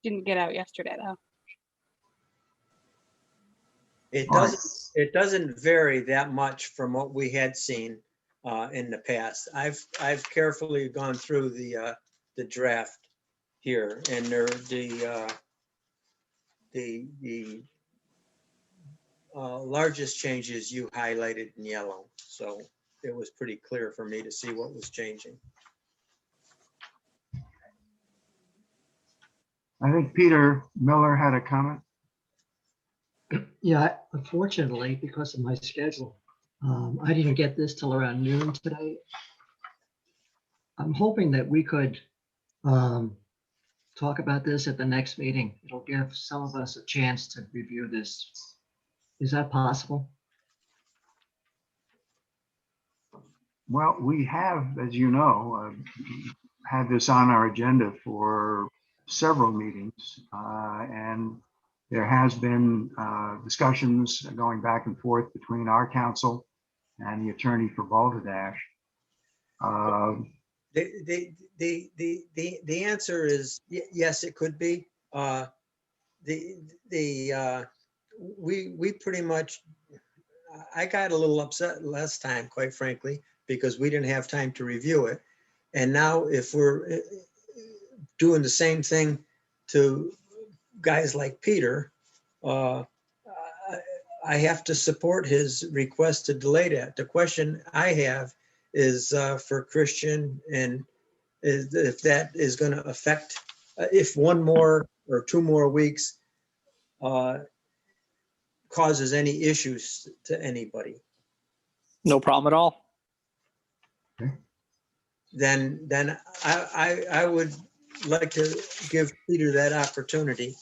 didn't get out yesterday though. It doesn't vary that much from what we had seen in the past. I've carefully gone through the draft here, and the largest changes you highlighted in yellow. So it was pretty clear for me to see what was changing. I think Peter Miller had a comment. Yeah, unfortunately, because of my schedule, I didn't get this till around noon today. I'm hoping that we could talk about this at the next meeting. It'll give some of us a chance to review this. Is that possible? Well, we have, as you know, had this on our agenda for several meetings, and there has been discussions going back and forth between our counsel and the attorney for Balderdash. The answer is yes, it could be. We pretty much, I got a little upset last time, quite frankly, because we didn't have time to review it. And now if we're doing the same thing to guys like Peter, I have to support his request to delay that. The question I have is for Christian, and is if that is going to affect, if one more or 2 more weeks causes any issues to anybody, No problem at all. then I would like to give Peter that opportunity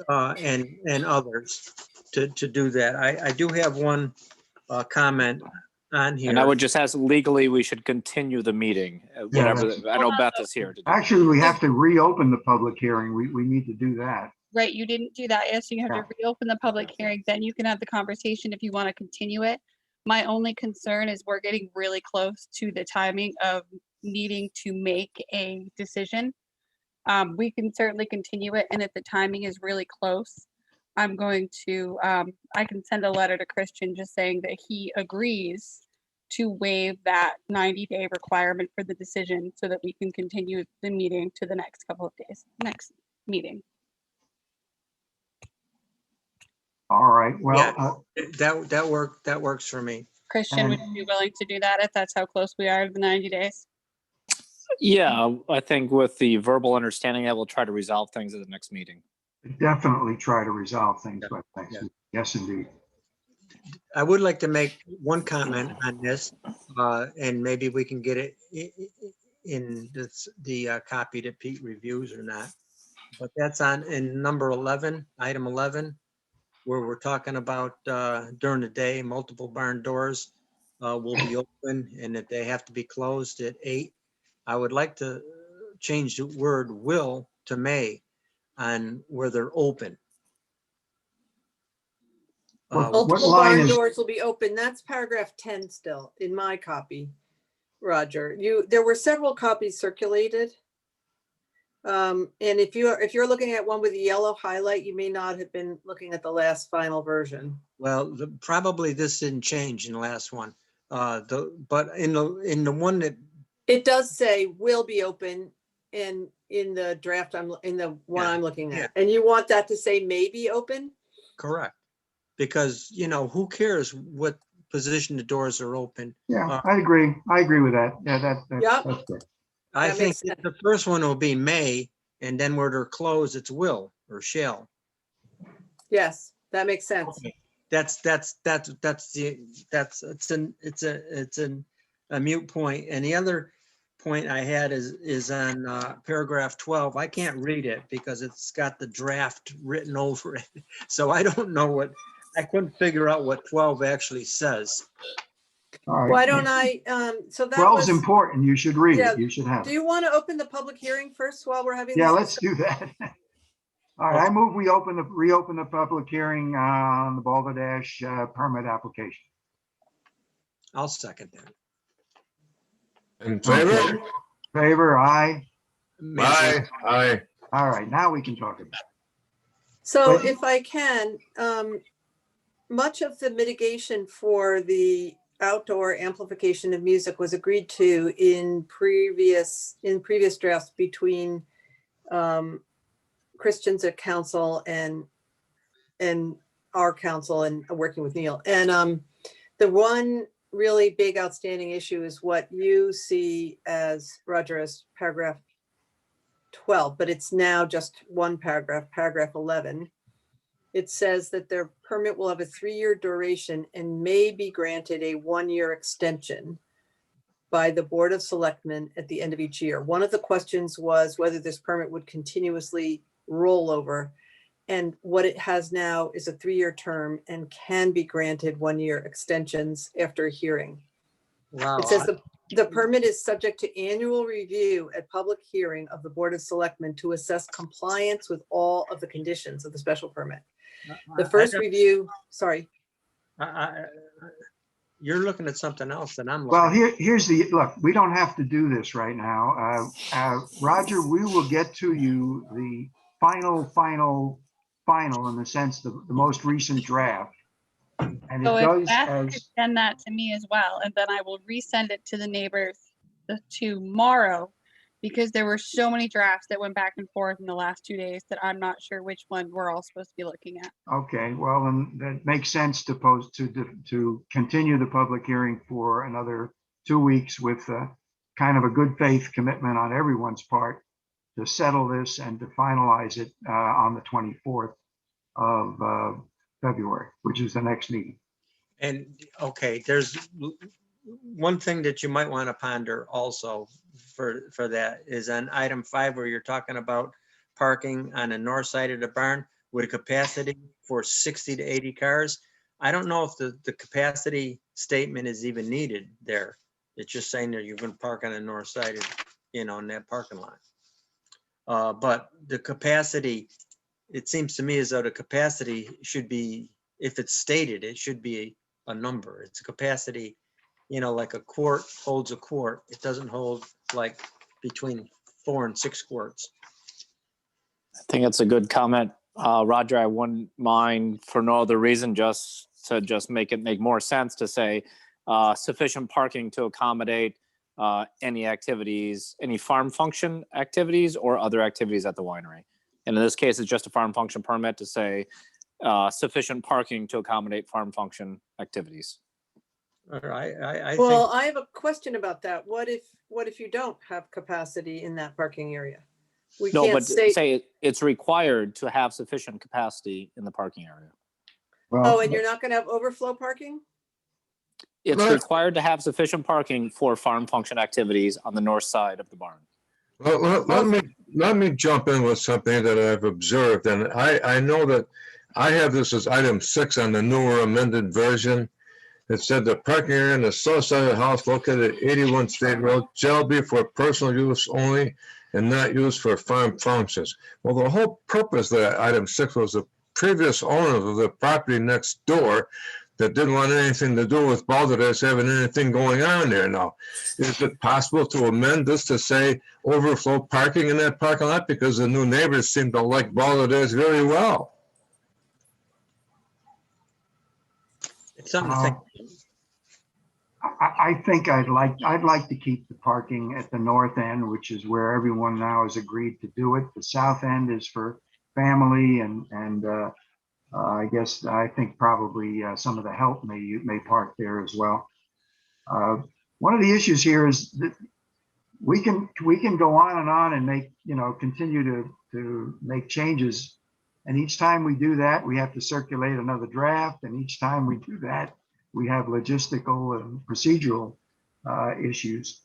and others to do that. I do have one comment on here. And I would just ask, legally, we should continue the meeting, whatever, I know Beth is here to do. Actually, we have to reopen the public hearing. We need to do that. Right, you didn't do that yet, so you have Yeah. to reopen the public hearing, then you can have the conversation if you want to continue it. My only concern is we're getting really close to the timing of needing to make a decision. We can certainly continue it, and if the timing is really close, I'm going to, I can send a letter to Christian just saying that he agrees to waive that 90-day requirement for the decision so that we can continue the meeting to the next couple of days, next meeting. All right, Yeah, well, that works for me. Christian, would you be willing to do that if that's how close we are to the 90 days? Yeah, I think with the verbal understanding, I will try to resolve things at the next meeting. definitely try to resolve things by next week. Yes, indeed. I would like to make one comment on this, and maybe we can get it in the copy that Pete reviews or not. But that's in number 11, item 11, where we're talking about during the day, multiple barn doors will be open, and that they have to be closed at 8. I would like to change the word will to may on where they're open. What Multiple line barn is, doors will be open. That's paragraph 10 still in my copy. Roger, there were several copies circulated. And if you're looking at one with a yellow highlight, you may not have been looking at the last final version. Well, probably this didn't change in the last one. But in the one that, It does say will be open in the draft, in the one Yeah, I'm looking yeah. at. And you want that to say may be open? correct. Because, who cares what position the doors are open? yeah, I agree. I agree with that. Yeah, Yep. that's good. I That think makes sense. the first one will be may, and then where they're closed, it's will or shall. Yes, that makes sense. It's a mute point. And the other point I had is on paragraph 12. I can't read it because it's got the draft written over it. So I don't know I couldn't figure out what 12 actually says. All right. Why don't I, so that 12 was, is important. You should read Yeah. it. You should have do it. you want to open the public hearing first while we're having? Yeah, this let's do that. All right, I move we reopen the public hearing on the Balderdash permit application. I'll second that. In favor? Favor, aye. Aye, aye. All right, now we can talk about it. So But- if I can, much of the mitigation for the outdoor amplification of music was agreed to in previous drafts between Christians at council and our council and working with Neil. And the one really big outstanding issue is what you see as, Roger, as paragraph 12, but it's now just one paragraph, paragraph 11. It says that their permit will have a 3-year duration and may be granted a 1-year extension by the Board of Selectmen at the end of each year. One of the questions was whether this permit would continuously roll over. And what it has now is a 3-year term and can be granted 1-year extensions after a hearing. Wow. It says the permit is subject to annual review at public hearing of the Board of Selectmen to assess compliance with all of the conditions of the special permit. The first review, sorry. You're looking at something else than I'm looking. Well, here's look, we don't have to do this right now. Roger, we will get to you the final in the sense the most recent draft. And So it if does Beth could as, send that to me as well, and then I will resend it to the neighbors tomorrow because there were so many drafts that went back and forth in the last 2 days that I'm not sure which one we're all supposed to be looking at. Okay, well, then that makes sense to to continue the public hearing for another 2 weeks with kind of a good faith commitment on everyone's part to settle this and to finalize it on the 24th of February, which is the next meeting. And, okay, there's one thing that you might want to ponder also for that is on item 5, where you're talking about parking on the north side of the barn with a capacity for 60 to 80 cars. I don't know if the capacity statement is even needed there. It's just saying that you can park on the north side of, in that parking lot. But the capacity, it seems to me as though the capacity should be, if it's stated, it should be a number. It's a capacity, like a quart holds a quart. It doesn't hold like between 4 and 6 quarts. I think it's a good comment. Roger, I wouldn't mind for no other reason, just to make it make more sense to say sufficient parking to accommodate any activities, any farm function activities or other activities at the winery. And in this case, it's just a farm function permit to say sufficient parking to accommodate farm function activities. All right, I Well, think, I have a question about that. What if you don't have capacity in that parking area? We No, can't but say it's required to have sufficient capacity in the parking area. Oh, and you're not going to have overflow parking? It's required to have sufficient parking for farm function activities on the north side of the barn. Let me jump in with something that I've observed, and I know that I have this as item 6 on the newer amended version. It said the parking area on the south side of the house located at 81 State Road shall be for personal use only and not used for farm functions. Well, the whole purpose of that item 6 was the previous owners of the property next door that didn't want anything to do with Balderdash having anything going on there now. Is it possible to amend this to say overflow parking in that parking lot? Because the new neighbors seem to like Balderdash very well. it's something to think. I think I'd like to keep the parking at the north end, which is where everyone now has agreed to do it. The south end is for family and I guess I think probably some of the help may park there as well. One of the issues here is that we can go on and make, continue to make changes. And each time we do that, we have to circulate another draft. And each time we do that, we have logistical and procedural issues.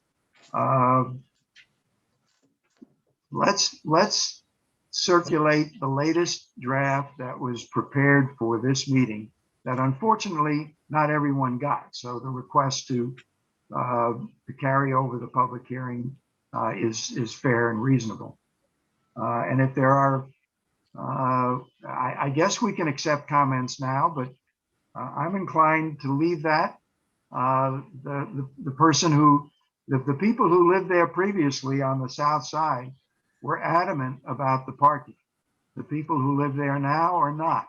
Let's circulate the latest draft that was prepared for this meeting that unfortunately not everyone got. So the request to carry over the public hearing is fair and reasonable. And if there are, I guess we can accept comments now, but I'm inclined to leave that. The person who, the people who lived there previously on the south side were adamant about the parking. The people who live there now are not.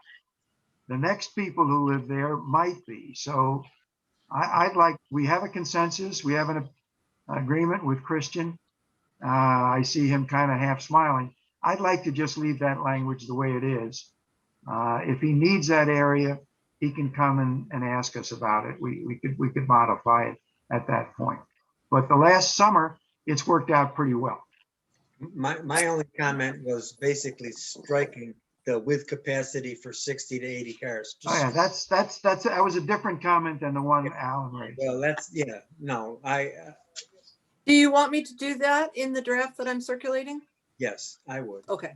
The next people who live there might be. So we have a consensus. We have an agreement with Christian. I see him kind of half smiling. I'd like to just leave that language the way it is. If he needs that area, he can come and ask us about it. We could modify it at that point. But the last summer, it's worked out pretty well. My only comment was basically striking the with capacity for 60 to 80 cars. Oh yeah, that was a different comment than the one Alan raised. Well, no, Do you want me to do that in the draft that I'm circulating? yes, I would. Okay.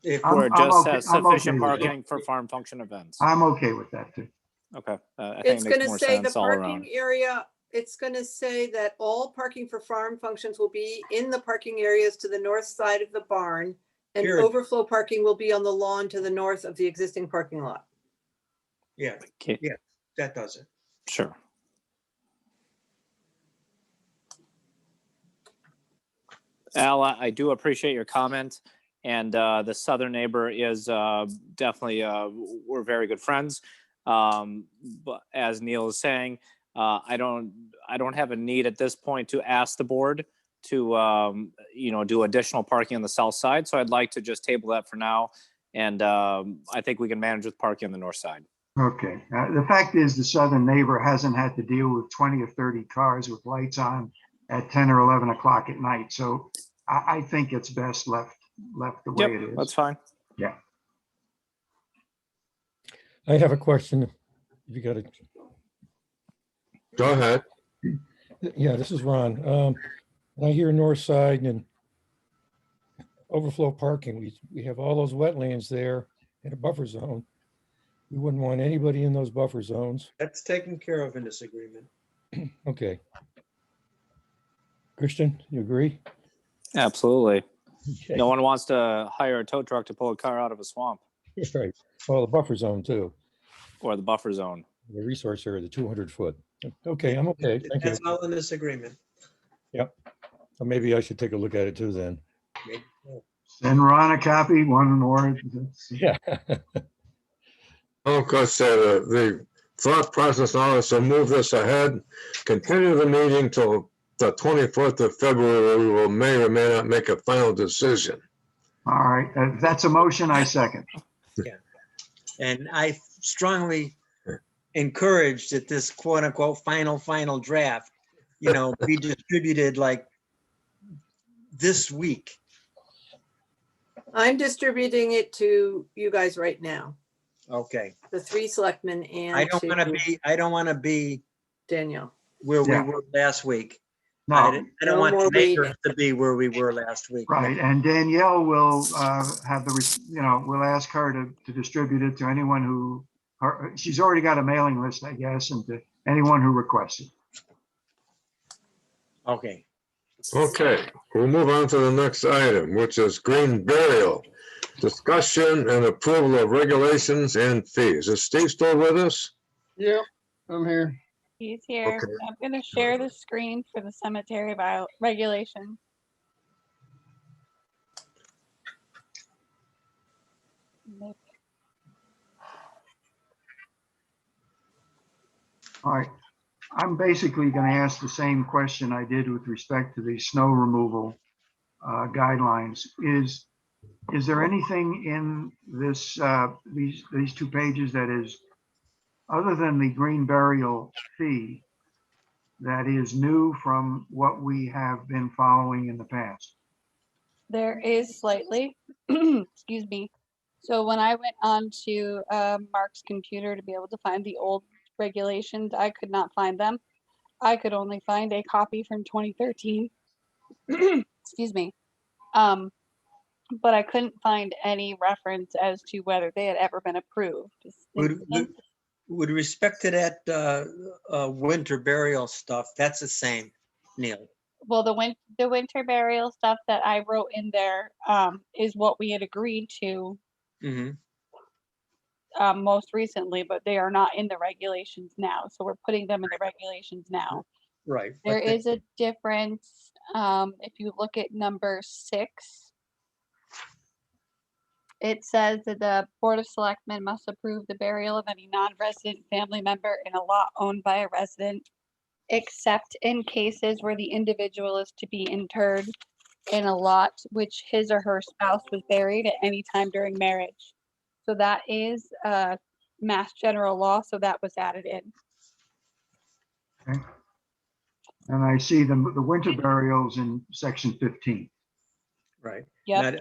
Where it just says I'm okay sufficient with that. parking for farm function events. I'm okay with that too. Okay. I think It's it going makes to more say the sense all around. parking area, it's going to say that all parking for farm functions will be in the parking areas to the north side of the barn, and Period. overflow parking will be on the lawn to the north of the existing parking lot. Yeah, Okay. yeah, that does it. Sure. Al, I do appreciate your comment, and the southern neighbor is definitely we're very good friends. But as Neil is saying, I don't have a need at this point to ask the board do additional parking on the south side. So I'd like to just table that for now. And I think we can manage with parking on the north side. Okay. The fact is, the southern neighbor hasn't had to deal with 20 or 30 cars with lights on at 10 or 11 o'clock at night. So I think it's best left the way it is. That's fine. Yeah. I have a question. If you got it. Go ahead. Yeah, this is Ron. I hear north side and overflow parking. We have all those wetlands there in a buffer zone. We wouldn't want anybody in those buffer zones. That's taken care of in this agreement. Okay. Christian, you agree? Absolutely. Okay. No one wants to hire a tow truck to pull a car out of a swamp. That's right. Well, the buffer zone too, Or the buffer zone. the resource area, the 200 foot. Okay, I'm okay. Thank you. That's all in this agreement. Yep. So maybe I should take a look at it too then. Send Ron a copy, one more. Yeah. Of course, the thought process now is to move this ahead, continue the meeting till the 24th of February. We will may or may not make a final decision. All right. If that's a motion, I second. Yeah. And I strongly encourage that this quote unquote final draft, be distributed like this week. I'm distributing it to you guys right now, Okay. the 3 selectmen and I don't want to be Danielle. where Yeah. we were last week. No, I don't No want more the neighbors waiting. to be where we were last week. right. And Danielle will have we'll ask her to distribute it to anyone who, she's already got a mailing list, I guess, and to anyone who requests it. Okay. Okay, we'll move on to the next item, which is green burial. Discussion and approval of regulations and fees. Is Steve still with us? Yep, I'm here. He's here. Okay. I'm gonna share the screen for the cemetery regulation. All right. I'm basically going to ask the same question I did with respect to the snow removal guidelines. Is there anything in this these 2 pages that is, other than the green burial fee, that is new from what we have been following in the past? There is slightly, excuse me. So when I went on to Mark's computer to be able to find the old regulations, I could not find them. I could only find a copy from 2013. Excuse me. But I couldn't find any reference as to whether they had ever been approved. With respect to that winter burial stuff, that's the same, Neil. Well, the winter burial stuff that I wrote in there is what we had agreed to most recently, but they are not in the regulations now. So we're putting them in the regulations now. Right. There is a difference. If you look at number 6, it says that the Board of Selectmen must approve the burial of any non-resident family member in a lot owned by a resident, except in cases where the individual is to be interred in a lot which his or her spouse was buried at any time during marriage. So that is Mass General Law, so that was added in. Okay. And I see the winter burials in section 15. Right. Yep. Now,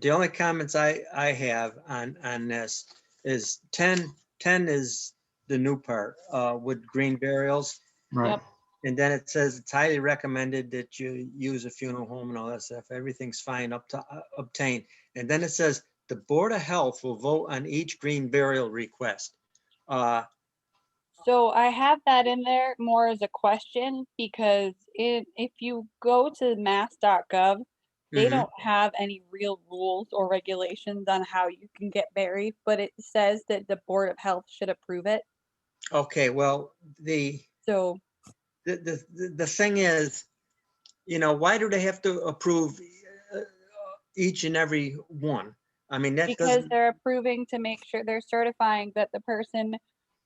the only comments I have on this is 10 is the new part with green burials. Right. Yep. And then it says it's highly recommended that you use a funeral home and all that stuff. Everything's fine up to obtain. And then it says the Board of Health will vote on each green burial request. So I have that in there more as a question because if you go to mass.gov, they don't have any real rules or regulations on how you can get buried, but it says that the Board of Health should approve it. Okay, well, So the thing is, why do they have to approve each and every one? I mean, that because doesn't. they're approving to make sure they're certifying that the person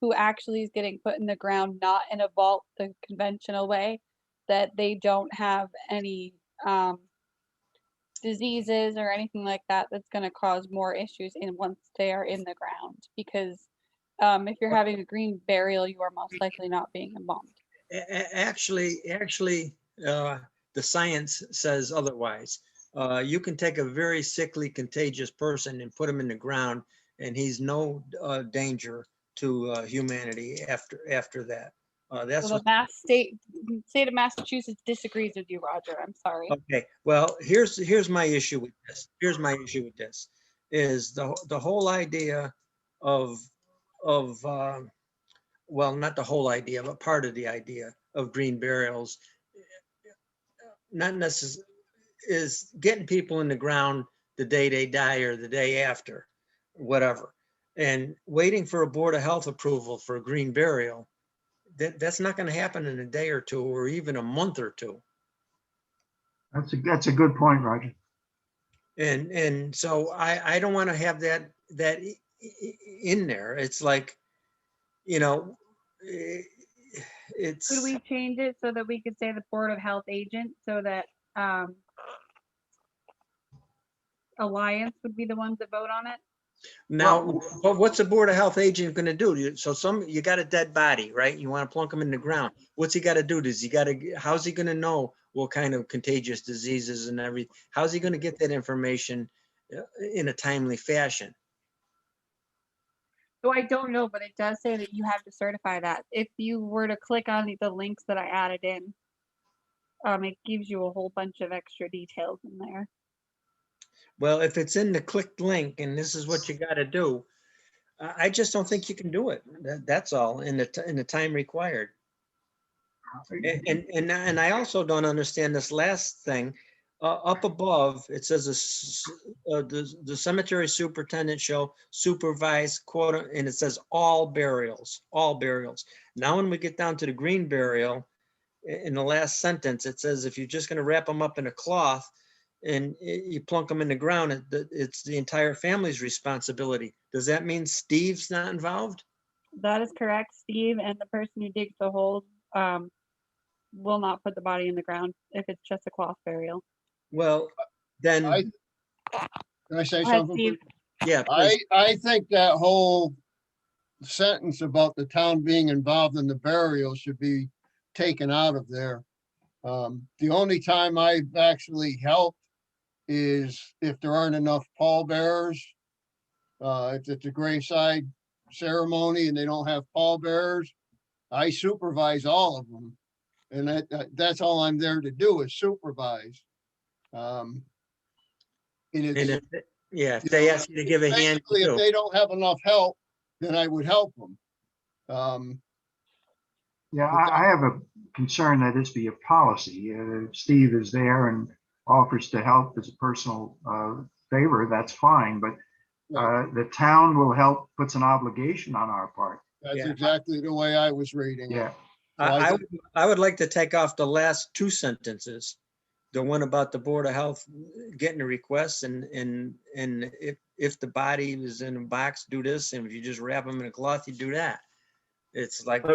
who actually is getting put in the ground, not in a vault the conventional way, that they don't have any diseases or anything like that that's going to cause more issues in once they are in the ground. Because if you're having a green burial, you are most likely not being embalmed. Actually, the science says otherwise. You can take a very sickly, contagious person and put him in the ground, and he's no danger to humanity after that. That's So what. the state of Massachusetts disagrees with you, Roger. I'm sorry. Okay, well, here's my issue with this. Here's my issue with this, is the whole idea of well, not the whole idea, but part of the idea of green burials, not necessarily, is getting people in the ground the day they die or the day after, whatever. And waiting for a Board of Health approval for a green burial, that's not going to happen in a day or two, or even a month or two. That's a good point, Roger. And so I don't want to have that in there. It's like, you know, it's. Could we change it so that we could say the Board of Health agent, so that Alliance would be the ones that vote on it? Now, but what's a Board of Health agent going to do? So you got a dead body, right? You want to plunk him in the ground. What's he got to do? How's he going to know what kind of contagious diseases and everything? How's he going to get that information in a timely fashion? So I don't know, but it does say that you have to certify that. If you were to click on the links that I added in, it gives you a whole bunch of extra details in there. Well, if it's in the clicked link and this is what you got to do, I just don't think you can do it. That's all in the time required. And I also don't understand this last thing. Up above, it says the cemetery superintendent shall supervise quote, and it says all burials, all burials. Now, when we get down to the green burial, in the last sentence, it says if you're just going to wrap them up in a cloth and you plunk them in the ground, it's the entire family's responsibility. Does that mean Steve's not involved? That is correct. Steve and the person who digs the hole will not put the body in the ground if it's just a cloth burial. Well, then. Can I say Go ahead, something? Steve. Yeah, please. I think that whole sentence about the town being involved in the burial should be taken out of there. The only time I've actually helped is if there aren't enough pallbearers. If it's a graveside ceremony and they don't have pallbearers, I supervise all of them. And that's all I'm there to do is supervise. And if they ask you to give a hand. If they don't have enough help, then I would help them. Yeah, I have a concern that this be a policy. Steve is there and offers to help as a personal favor, that's fine, but the town will help, puts an obligation on our part. That's exactly the way I was reading it. Yeah. I would like to take off the last two sentences. The one about the Board of Health getting a request and if the body is in a box, do this. And if you just wrap them in a cloth, you do that. It's like.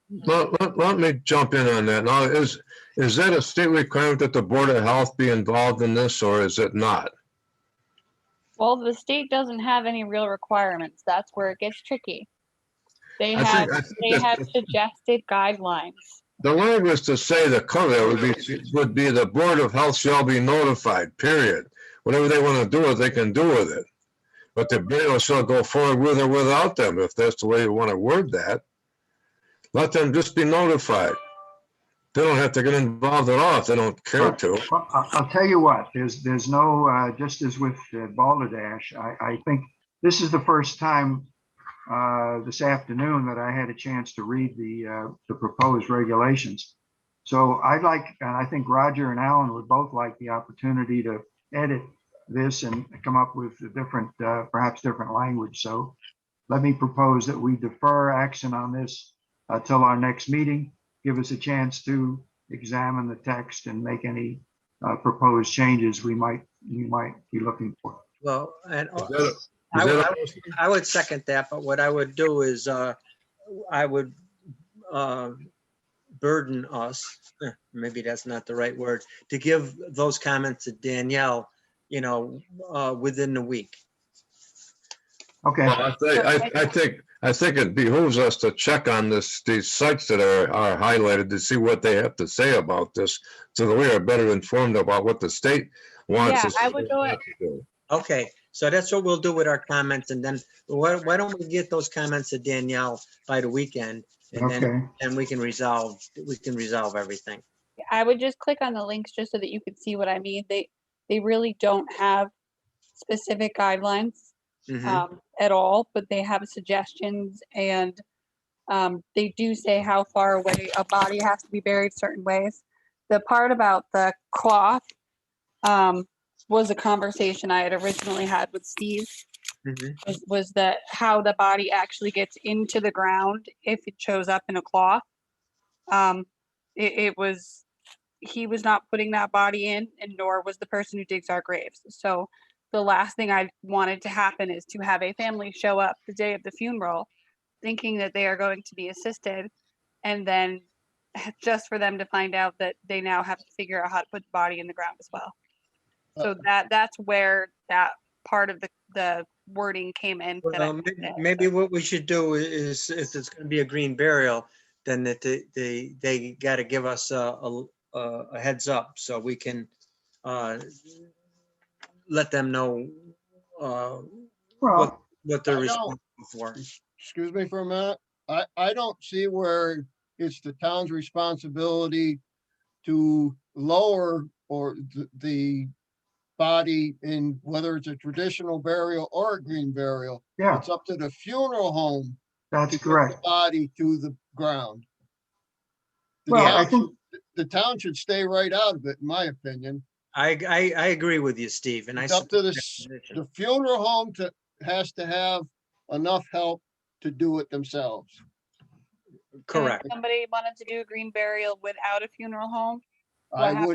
Let me jump in on that. Now, is that a state requirement that the Board of Health be involved in this, or is it not? Well, the state doesn't have any real requirements. That's where it gets tricky. They have suggested guidelines. The language to say the cover would be the Board of Health shall be notified, period. Whatever they want to do with, they can do with it. But the burial shall go forward with or without them, if that's the way you want to word that. Let them just be notified. They don't have to get involved at all if they don't care to. I'll tell you what, there's no, just as with Balderdash, I think this is the first time this afternoon that I had a chance to read the proposed regulations. So I'd like, and I think Roger and Alan would both like the opportunity to edit this and come up with a different, perhaps different language. So let me propose that we defer action on this till our next meeting. Give us a chance to examine the text and make any proposed changes we might be looking for. Well, and I would second that, but what I would do is I would burden us, maybe that's not the right word, to give those comments to Danielle, within the week. Okay, Well, I think it behooves us to check on these sites that are highlighted to see what they have to say about this, so that we are better informed about what the state wants Yeah, us I would go to do. Okay, so that's what we'll do with our comments, and then why don't we get those comments to Danielle by the weekend, and then okay. and we can resolve everything. I would just click on the links just so that you could see what I mean. They really don't have specific guidelines at all, but they have suggestions, and they do say how far away a body has to be buried certain ways. The part about the cloth was a conversation I had originally had with Steve. Was that how the body actually gets into the ground if it shows up in a cloth? It was, he was not putting that body in, and nor was the person who digs our graves. So the last thing I wanted to happen is to have a family show up the day of the funeral thinking that they are going to be assisted, and then just for them to find out that they now have to figure out how to put the body in the ground as well. So that's where that part of the wording came in. Well, maybe what we should do is, if it's going to be a green burial, then that they got to give us a heads up so we can let them know Well, what they're responsible for. Excuse me for a minute. I don't see where it's the town's responsibility to lower or the body in whether it's a traditional burial or a green burial. yeah, It's up to the funeral home that's to get the correct. body to the ground. Well, I think, The town should stay right out of it, in my opinion. I agree with you, Steve, and It's up to the funeral home has to have enough help to do it themselves. Correct. If somebody wanted to do a green burial without a funeral home, I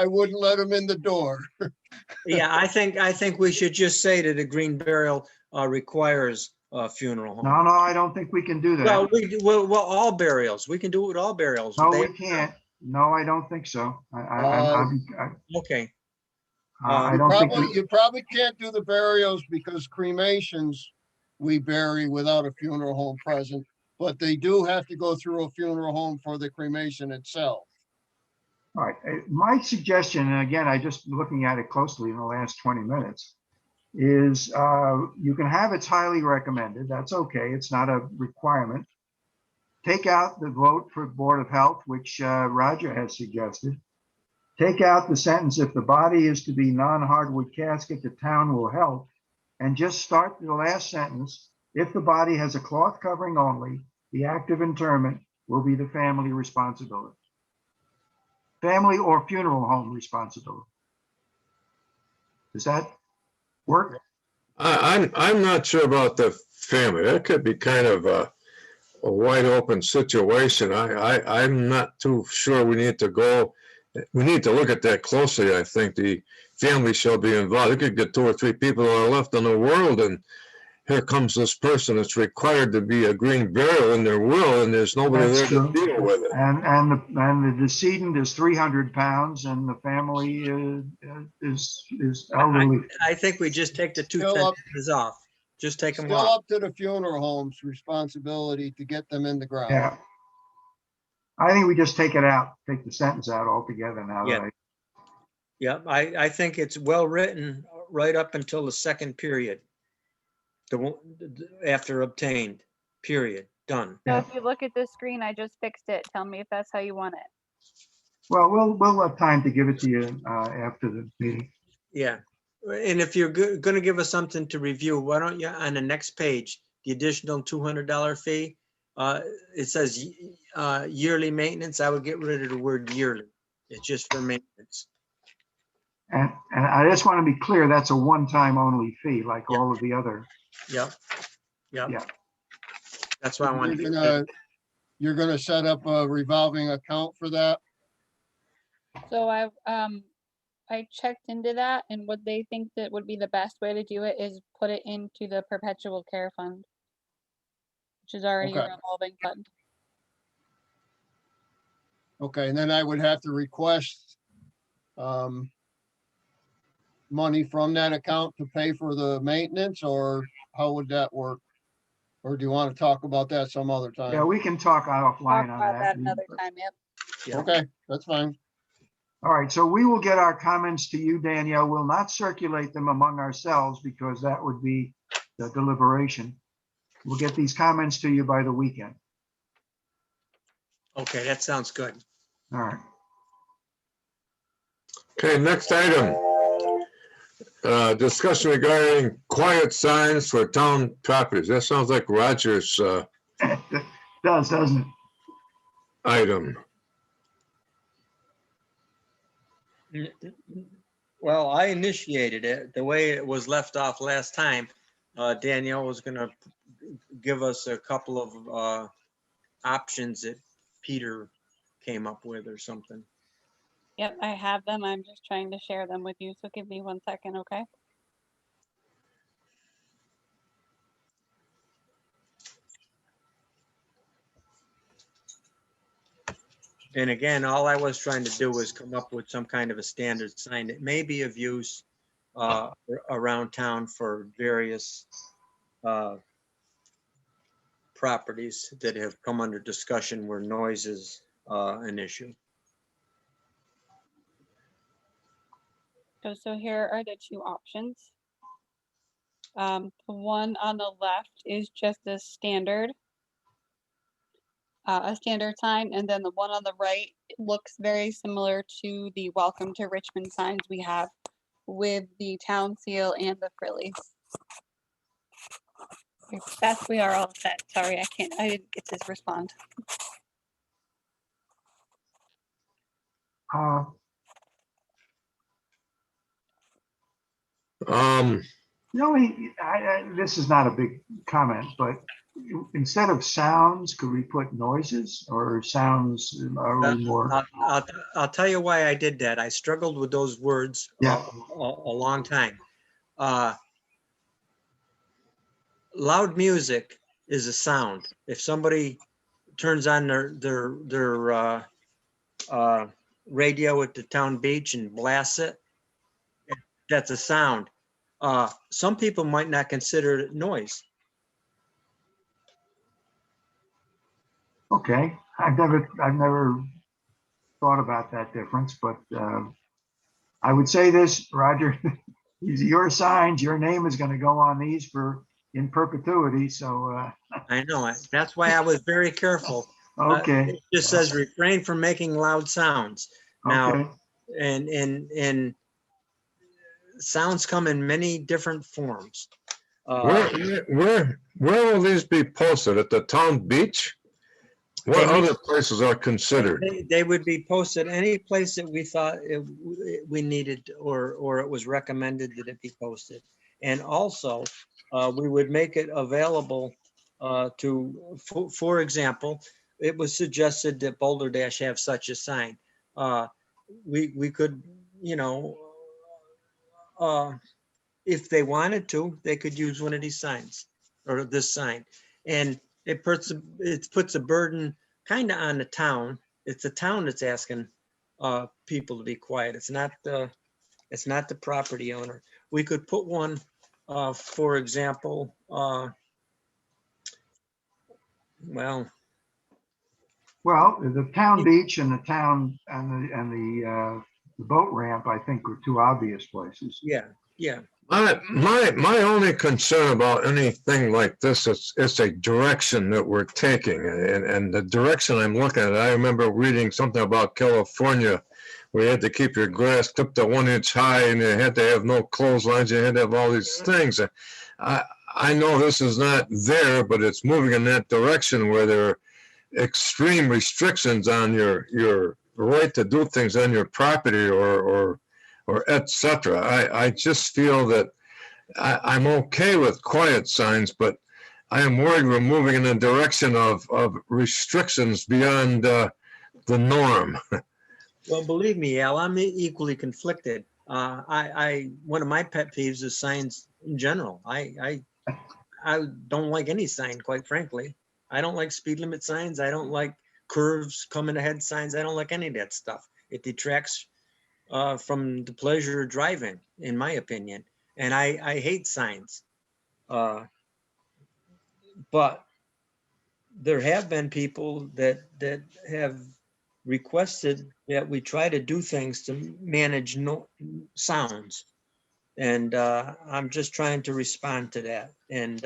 wouldn't let them in the door. Yeah, I think we should just say that a green burial requires a funeral home. no, I don't think we can do that. Well, all burials. We can do it with all burials. No, we can't. No, I don't think so. Okay. I don't think You probably can't do the burials because cremations we bury without a funeral home present, but they do have to go through a funeral home for the cremation itself. All right, my suggestion, and again, I just looking at it closely in the last 20 minutes, is you can have it's highly recommended. That's okay. It's not a requirement. Take out the vote for Board of Health, which Roger has suggested. Take out the sentence, if the body is to be non-hardwood casket, the town will help. And just start the last sentence. If the body has a cloth covering only, the act of interment will be the family responsibility. Family or funeral home responsibility. Does that work? I'm not sure about the family. That could be kind of a wide open situation. I'm not too sure we need to look at that closely. I think the family shall be involved. It could get 2 or 3 people who are left in the world, and here comes this person that's required to be a green burial in their will, and there's nobody there to deal with it. And the decedent is 300 pounds, and the family is elderly. I think we just take the 2 sentences off. Just take them Still off. up to the funeral home's responsibility to get them in the ground. Yeah. I think we just take it out, take the sentence out altogether now. Yeah. Yeah, I think it's well written right up until the second period. After obtained, period, done. So if you look at this screen, I just fixed it. Tell me if that's how you want it. Well, we'll have time to give it to you after the meeting. Yeah, and if you're going to give us something to review, why don't you, on the next page, the additional $200 fee, it says yearly maintenance. I would get rid of the word yearly. It's just for maintenance. And I just want to be clear, that's a one-time only fee, like all of the other. Yep. Yeah. That's why I want to. You're gonna set up a revolving account for that? So I checked into that, and what they think that would be the best way to do it is put it into the perpetual care fund, which is already a revolving fund. Okay, and then I would have to request money from that account to pay for the maintenance, or how would that work? Or do you want to talk about that some other Yeah, time? we can talk Talk offline on about that that. another time, yep. Okay, that's fine. All right, so we will get our comments to you, Danielle. We'll not circulate them among ourselves because that would be the deliberation. We'll get these comments to you by the weekend. Okay, that sounds good. All right. Okay, next item. Discussion regarding quiet signs for town properties. That sounds like Roger's Does, doesn't it? item. Well, I initiated it. The way it was left off last time, Danielle was gonna give us a couple of options that Peter came up with or something. Yep, I have them. I'm just trying to share them with you. So give me 1 second, okay? And again, all I was trying to do was come up with some kind of a standard sign that may be of use around town for various properties that have come under discussion where noise is an issue. So here are the two options. The one on the left is just a standard sign, and then the one on the right looks very similar to the Welcome to Richmond signs we have with the town seal and the frillies. Beth, we are all set. Sorry, I didn't get to respond. This is not a big comment, but instead of sounds, could we put noises or sounds? Are we more? I'll tell you why I did that. I struggled with those words Yeah. a long time. Loud music is a sound. If somebody turns on their radio at the town beach and blasts it, that's a sound. Some people might not consider it noise. Okay, I've never thought about that difference, but I would say this, Roger, these are your signs, your name is going to go on these in perpetuity, so. I know it. That's why I was very careful. Okay. It just says refrain from making loud sounds. Now, Okay. and sounds come in many different forms. Where will these be posted? At the town beach? What other places are considered? They would be posted any place that we thought we needed or it was recommended that it be posted. And also, we would make it available for example, it was suggested that Boulder Dash have such a sign. We could, if they wanted to, they could use one of these signs or this sign. And it puts a burden kind of on the town. It's the town that's asking people to be quiet. It's not the property owner. We could put one, for example, Well, the town beach and the town and the boat ramp, I think, were two obvious places. Yeah. My only concern about anything like this is it's a direction that we're taking, and the direction I'm looking at. I remember reading something about California, where you had to keep your grass clipped to 1 inch high, and you had to have no clotheslines. You had to have all these things. I know this is not there, but it's moving in that direction where there are extreme restrictions on your right to do things on your property or etc. I just feel that I'm okay with quiet signs, but I am worried we're moving in a direction of restrictions beyond the norm. Well, believe me, Al, I'm equally conflicted. One of my pet peeves is signs in general. I don't like any sign, quite frankly. I don't like speed limit signs. I don't like curves, coming ahead signs. I don't like any of that stuff. It detracts from the pleasure of driving, in my opinion. And I hate signs. But there have been people that have requested that we try to do things to manage sounds. And I'm just trying to respond to that. And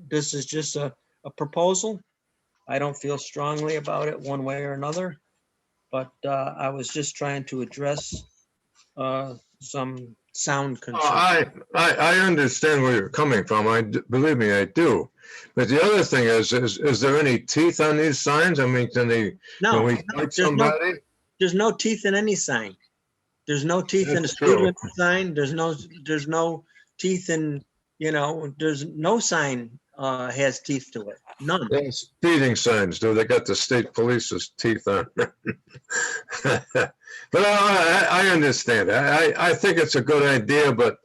this is just a proposal. I don't feel strongly about it one way or another, but I was just trying to address some sound Oh, concerns. I understand where you're coming from. Believe me, I do. But the other thing is there any teeth on these signs? I mean, can No, we fight somebody? there's no teeth in any sign. There's no teeth in a That's speed true. limit sign. There's no teeth in, there's no sign has teeth to it. None. Yeah, speeding signs, do they got the state police's teeth on? But I understand. I think it's a good idea, but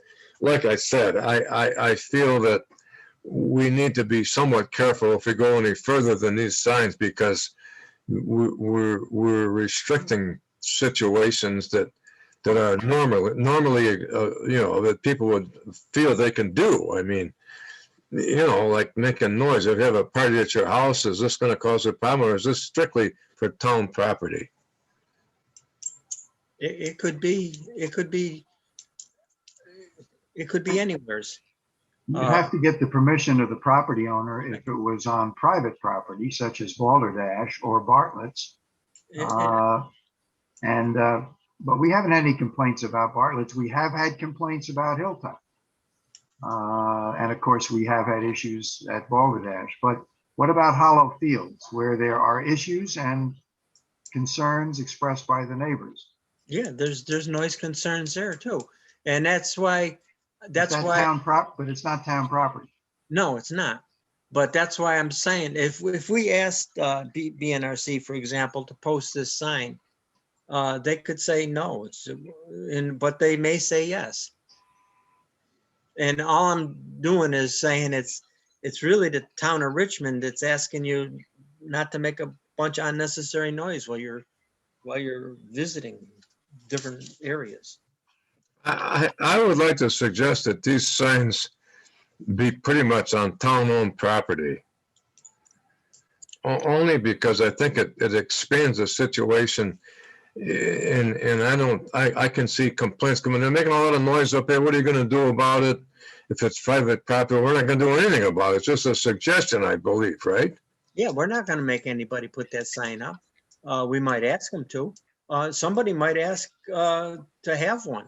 like I said, I feel that we need to be somewhat careful if we go any further than these signs, because we're restricting situations that are normally that people would feel they can do. I mean, like making noise. If you have a party at your house, is this going to cause a problem, or is this strictly for town property? It could be anywheres. You'd have to get the permission of the property owner if it was on private property, such as Balderdash or Bartlett's. But we haven't had any complaints about Bartlett's. We have had complaints about Hilltop. And of course, we have had issues at Balderdash. But what about Hollow Fields, where there are issues and concerns expressed by the neighbors? Yeah, there's noise concerns there too. And that's why, But it's not town property. No, it's not. But that's why I'm saying, if we asked BNRC, for example, to post this sign, they could say no, but they may say yes. And all I'm doing is saying it's really the town of Richmond that's asking you not to make a bunch of unnecessary noise while you're visiting different areas. I would like to suggest that these signs be pretty much on town-owned property. Only because I think it expands the situation. And I can see complaints coming. They're making a lot of noise up there. What are you going to do about it? If it's private property, we're not going to do anything about it. It's just a suggestion, I believe, right? Yeah, we're not going to make anybody put that sign up. We might ask them to. Somebody might ask to have one.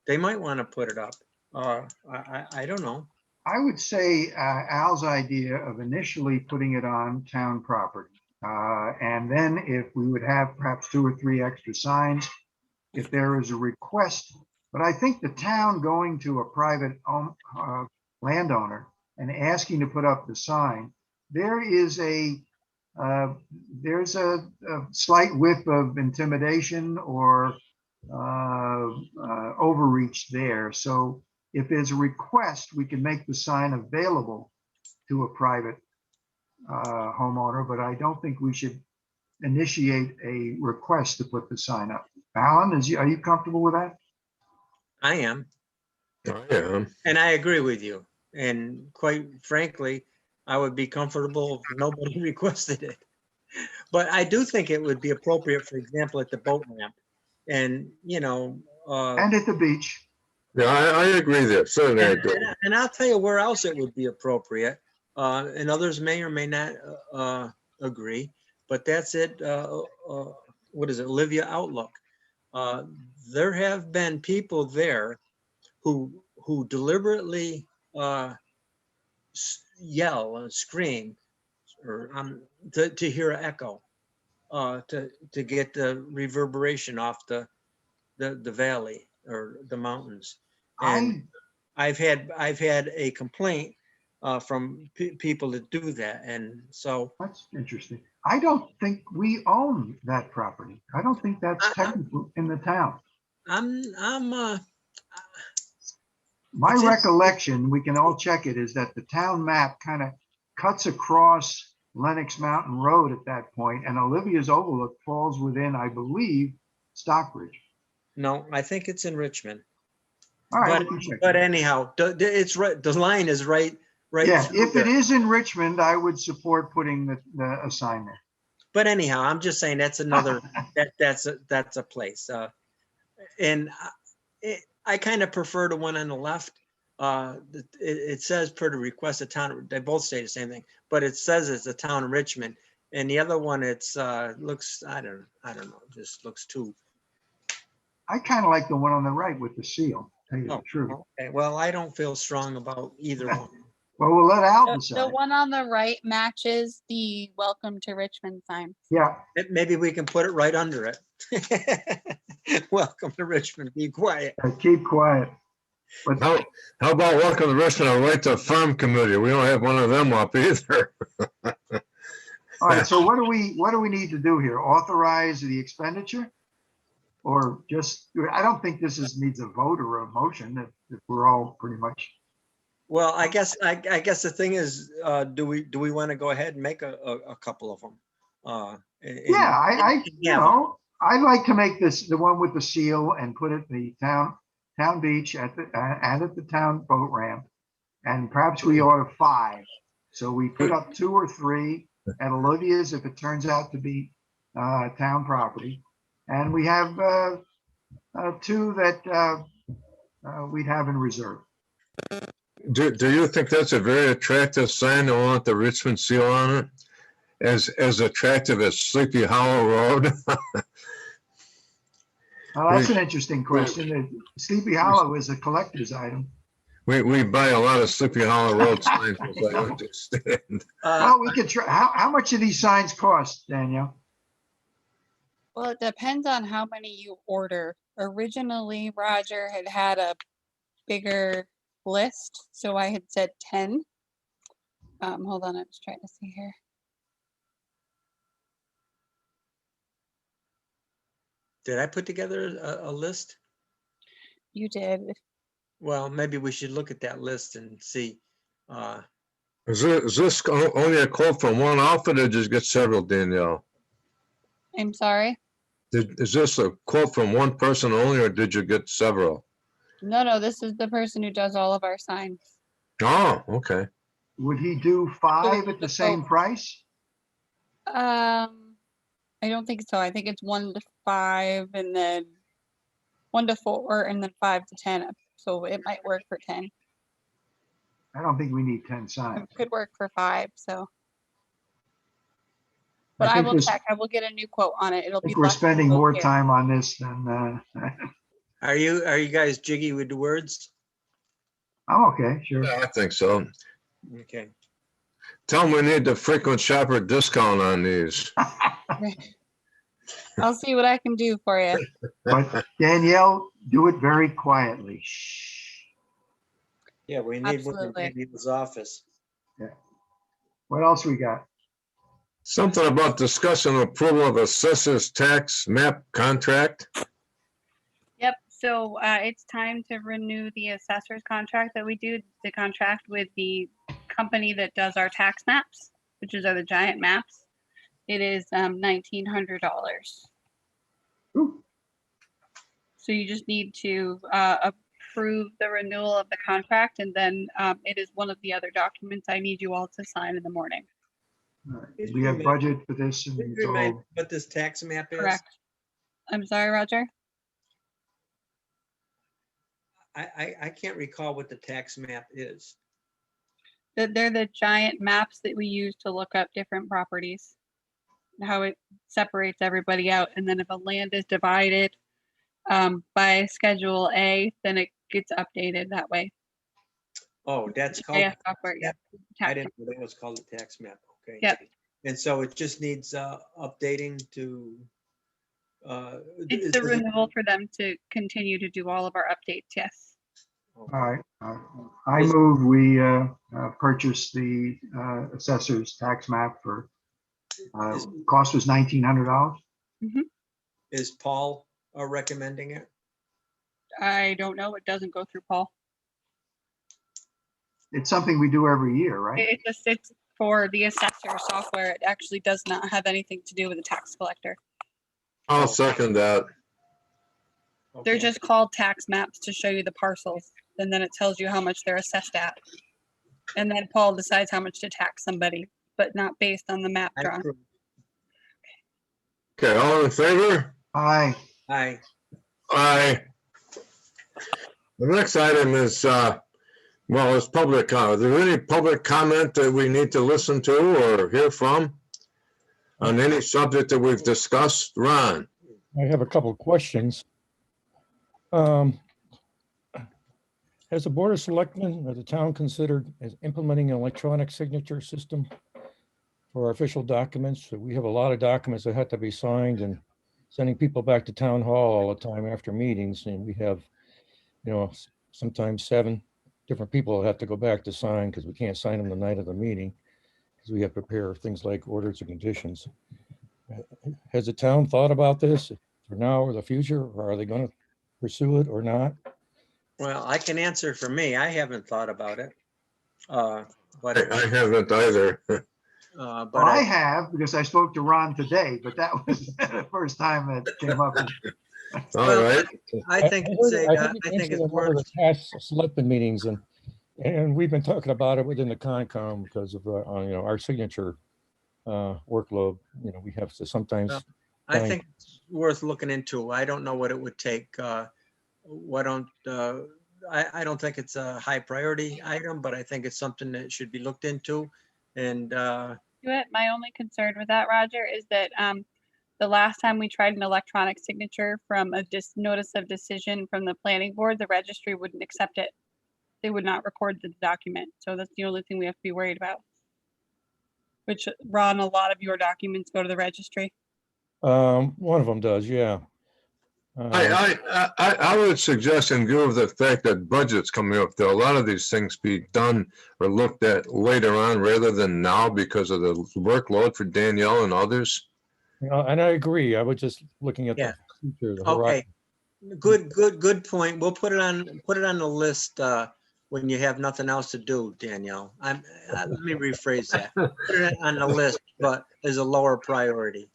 They might want to put it up. I don't know. I would say Al's idea of initially putting it on town property. And then if we would have perhaps 2 or 3 extra signs, if there is a request. But I think the town going to a private landowner and asking to put up the sign, there's a slight whiff of intimidation or overreach there. So if there's a request, we can make the sign available to a private homeowner, but I don't think we should initiate a request to put the sign up. Alan, are you comfortable with that? I am. I am. And I agree with you. And quite frankly, I would be comfortable if nobody requested it. But I do think it would be appropriate, for example, at the boat ramp. And, and at the beach. Yeah, I agree there. Certainly I do. And I'll tell you where else it would be appropriate. And others may or may not agree. But that's it. What is it? Olivia Outlook. There have been people there who deliberately yell and scream or to hear an echo, to get the reverberation off the valley or the mountains. And I've had a complaint from people that do that, and so that's interesting. I don't think we own that property. I don't think that's technically in the town. My recollection, we can all check it, is that the town map kind of cuts across Lennox Mountain Road at that point, and Olivia's Overlook falls within, I believe, Stockbridge. No, I think it's in Richmond. All right, But, we can check. but anyhow, it's right, the line is right. Yeah, through if it there. is in Richmond, I would support putting a sign there. But anyhow, I'm just saying that's another, that's a place. And I kind of prefer the one on the left. It says per the request of town, they both say the same thing, but it says it's the town of Richmond. And the other one, it's looks, I don't know, just looks too. I kind of like the one on the right with the seal, tell you the Oh, truth. okay. Well, I don't feel strong about either one. Well, we'll let Al The decide. one on the right matches the welcome to Richmond sign. Yeah, Maybe we can put it right under it. Welcome to Richmond, be quiet. keep quiet. But How about welcome to Richmond, a right to farm committee? We don't have one of them up either. all right, so what do we need to do here? Authorize the expenditure? Or just, I don't think this needs a vote or a motion if we're all pretty much. Well, I guess the thing is, do we want to go ahead and make a couple of them? Yeah, I'd like to make this the one with the seal and put it the town beach and at the town boat ramp. And perhaps we order 5. So we put up 2 or 3 at Olivia's if it turns out to be town property. And we have 2 that we'd have in reserve. Do you think that's a very attractive sign? I want the Richmond seal on it, as attractive as Sleepy Hollow Road. Well, that's an interesting question. Sleepy Hollow is a collector's item. We buy a lot of Sleepy Hollow Road signs, as I understand. Well, we could try. How much do these signs cost, Danielle? Well, it depends on how many you order. Originally, Roger had a bigger list, so I had said 10. Hold on, I was trying to see here. Did I put together a list? You did. Well, maybe we should look at that list and see. Is this only a quote from one outfit, or did you get several, Danielle? I'm sorry. Is this a quote from one person only, or did you get several? No, this is the person who does all of our signs. Oh, okay. Would he do 5 at the same price? I don't think so. I think it's 1 to 5 and then 1 to 4 and then 5 to 10. So it might work for 10. I don't think we need 10 signs. It could work for 5. So, but I will check. I will get a new quote on it. It'll I be. think we're spending more time on this than. Are you guys jiggy with the words? I'm okay, sure. Yeah, I think so. Okay. Tell them we need the frequent shopper discount on these. I'll see what I can do for you. But Danielle, do it very quietly. Shh. Yeah, we need one in Absolutely. Daniel's office. Yeah. What else we got? Something about discussion approval of assessor's tax map contract. Yep. So it's time to renew the assessor's contract that we do, the contract with the company that does our tax maps, which are the giant maps. It is $1,900. So you just need to approve the renewal of the contract, and then it is one of the other documents I need you all to sign in the morning. All right. We have budget for this. And it's Remind all, what this tax map is? Correct. I'm sorry, Roger. I can't recall what the tax map is. They're the giant maps that we use to look up different properties, how it separates everybody out. And then if a land is divided by Schedule A, then it gets updated that way. Oh, that's called. Yeah, software. Yep. I didn't know that was called the tax map. Okay. Yep. And so it just needs updating to. It's the renewal for them to continue to do all of our updates. Yes. all right. I move we purchase the assessor's tax map for cost was $1,900. Is Paul recommending it? I don't know. It doesn't go through Paul. It's something we do every year, right? It's for the assessor collector software. It actually does not have anything to do with the tax collector. I'll second that. They're Okay. just called tax maps to show you the parcels, and then it tells you how much they're assessed at. And then Paul decides how much to tax somebody, but not based on the map I drawn. approve. Okay, all in favor? Aye. Aye. Aye. The next item is, well, it's public comment. Is there any public comment that we need to listen to or hear from on any subject that we've discussed? Ron? I have a couple of questions. Has the Board of Selectmen or the town considered as implementing an electronic signature system for our official documents? So we have a lot of documents that have to be signed and sending people back to town hall all the time after meetings. And we have, you know, sometimes 7 different people that have to go back to sign because we can't sign them the night of the meeting because we have to prepare things like orders and conditions. Has the town thought about this for now or the future, or are they going to pursue it or not? Well, I can answer for me. I haven't thought about it. But I haven't either. but Well, I have, because I spoke to Ron today, but that was the first time it came up. All Well, right. I think it's a, I I heard you think mention it's in one of worth, the past selectmen meetings, and we've been talking about it within the Concom because of, you know, our signature workload. You know, we have to sometimes. Well, I find- think it's worth looking into. I don't know what it would take. I don't think it's a high priority item, but I think it's something that should be looked into. And Do it. My only concern with that, Roger, is that the last time we tried an electronic signature from a notice of decision from the planning board, the registry wouldn't accept it. They would not record the document. So that's the only thing we have to be worried about. Which, Ron, a lot of your documents go to the registry. One of them does, yeah. I would suggest, in view of the fact that budget's coming up, that a lot of these things be done or looked at later on rather than now because of the workload for Danielle and others. You know, and I agree. I was just looking at Yeah. the future. The okay, horizon. good point. We'll put it on the list when you have nothing else to do, Danielle. Let me rephrase that. Put it on the list, but as a lower priority.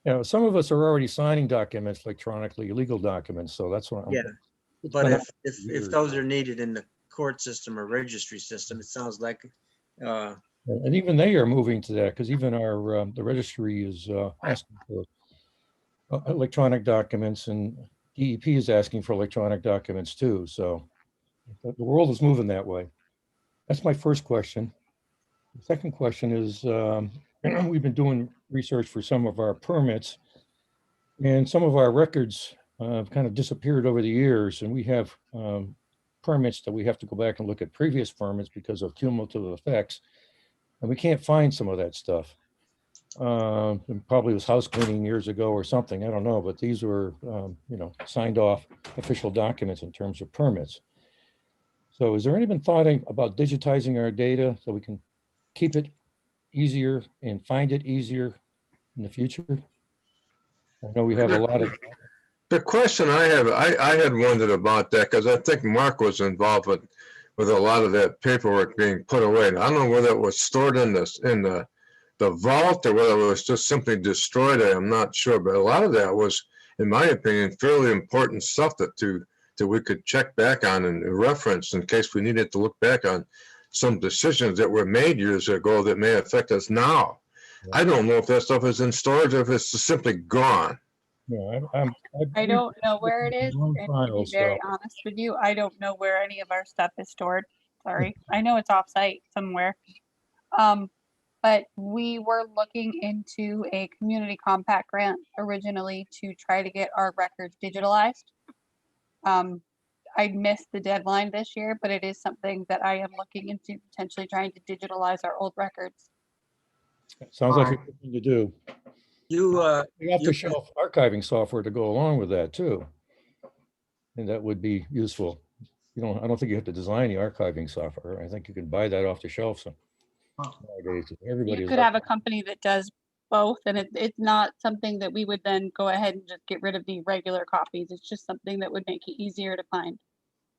You know, some of us are already signing documents electronically, legal documents, so that's what I'm. Yeah. it's But been if years. those are needed in the court system or registry system, it sounds like And even they are moving to that, because even our, the registry is asking for electronic documents, and DEP is asking for electronic documents too, so the world is moving that way. That's my first question. The second question is, we've been doing research for some of our permits, and some of our records have kind of disappeared over the years, and we have permits that we have to go back and look at previous permits because of cumulative effects, and we can't find some of that stuff. It probably was house cleaning years ago or something, I don't know, but these were, you know, signed off official documents in terms of permits. So is there any been thought about digitizing our data so we can keep it easier and find it easier in the future? I know we have a lot of. The question I have, I had wondered about that because I think Mark was involved with a lot of that paperwork being put away. And I don't know whether it was stored in the vault or whether it was just simply destroyed. I'm not sure, but a lot of that was, in my opinion, fairly important stuff that we could check back on and reference in case we needed to look back on some decisions that were made years ago that may affect us now. Yeah. I don't know if that stuff is in storage or if it's just simply gone. Yeah, I don't know where it is, Long and to be files, very so. honest with you, I don't know where any of our stuff is stored. Sorry, I know it's off-site somewhere. But we were looking into a community compact grant originally to try to get our records digitalized. I missed the deadline this year, but it is something that I am looking into, potentially trying to digitalize our old records. Sounds like a good thing to do. you Off-the-shelf archiving software to go along with that too. And that would be useful. I don't think you have to design the archiving software. I think you can buy that off the shelf nowadays. Everybody You is could have a company that does both, and it's not something that we would then go ahead and just get rid of the regular copies. It's just something that would make it easier to find.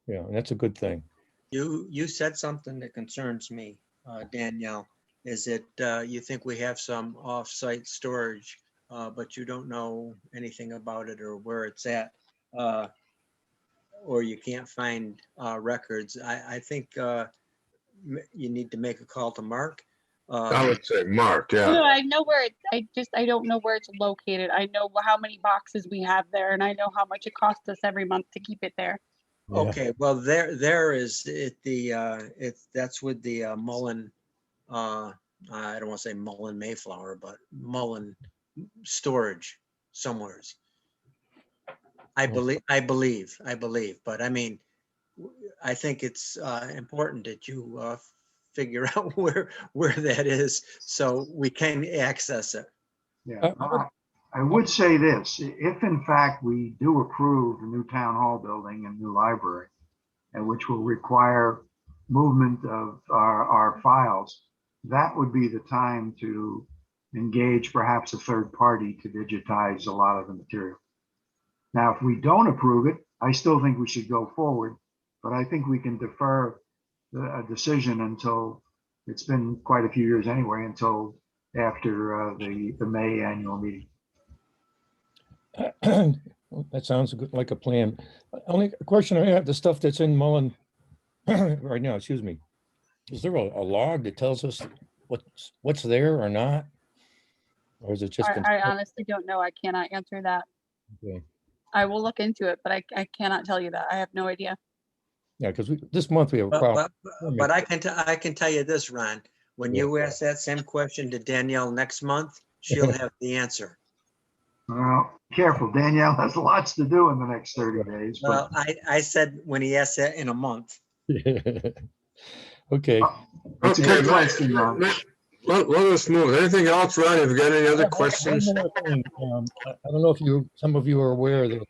Yeah, and that's a good thing. You said something that concerns me, Danielle. is that you think we have some off-site storage, but you don't know anything about it or where it's at, or you can't find records. I think you need to make a call to Mark. I would say Mark, No, yeah. I know where I don't know where it's located. I know how many boxes we have there and I know how much it costs us every month to keep it there. Yeah. Okay, well, there is that's with the Mullen, I don't want to say Mullen Mayflower, but Mullen storage somewheres. I believe, but I mean, I think it's important that you figure out where that is so we can access it. Yeah, I would say this, if in fact we do approve the new town hall building and new library, and which will require movement of our files, that would be the time to engage perhaps a third party to digitize a lot of the material. Now, if we don't approve it, I still think we should go forward, but I think we can defer a decision until, it's been quite a few years anyway, until after the May annual meeting. That sounds good, like a plan. Only question I have, the stuff that's in Mullen right now, excuse me. Is there a log that tells us what's there or not? Or is it just? I honestly don't know. I cannot answer that. Okay. I will look into it, but I cannot tell you that. I have no idea. Yeah, because this month we have a problem. But I can tell you this, Ron, when you ask that same question to Danielle next month, she'll have the answer. Well, careful, Danielle has lots to do in the next 30 days. Well, I said when he asked that in a month. Okay. That's a good question, Ron. Let us move. Anything else, Ron? Have you got any other questions? One more thing. I don't know if some of you are aware that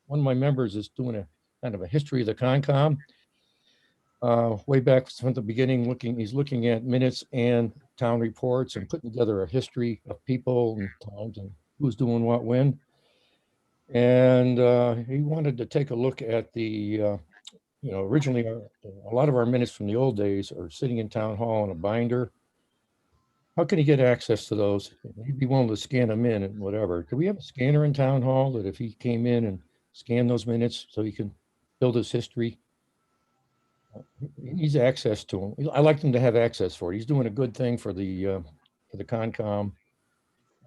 one of my members is doing a kind of a history of the Concom. Way back from the beginning, he's looking at minutes and town reports and putting together a history of people and towns and who's doing what when. And he wanted to take a look at the, originally a lot of our minutes from the old days are sitting in town hall in a binder. How can he get access to those? He'd be willing to scan them in and whatever. Do we have a scanner in town hall that if he came in and scanned those minutes so he can build his history? He needs access to them. I like him to have access for it. He's doing a good thing for the Concom,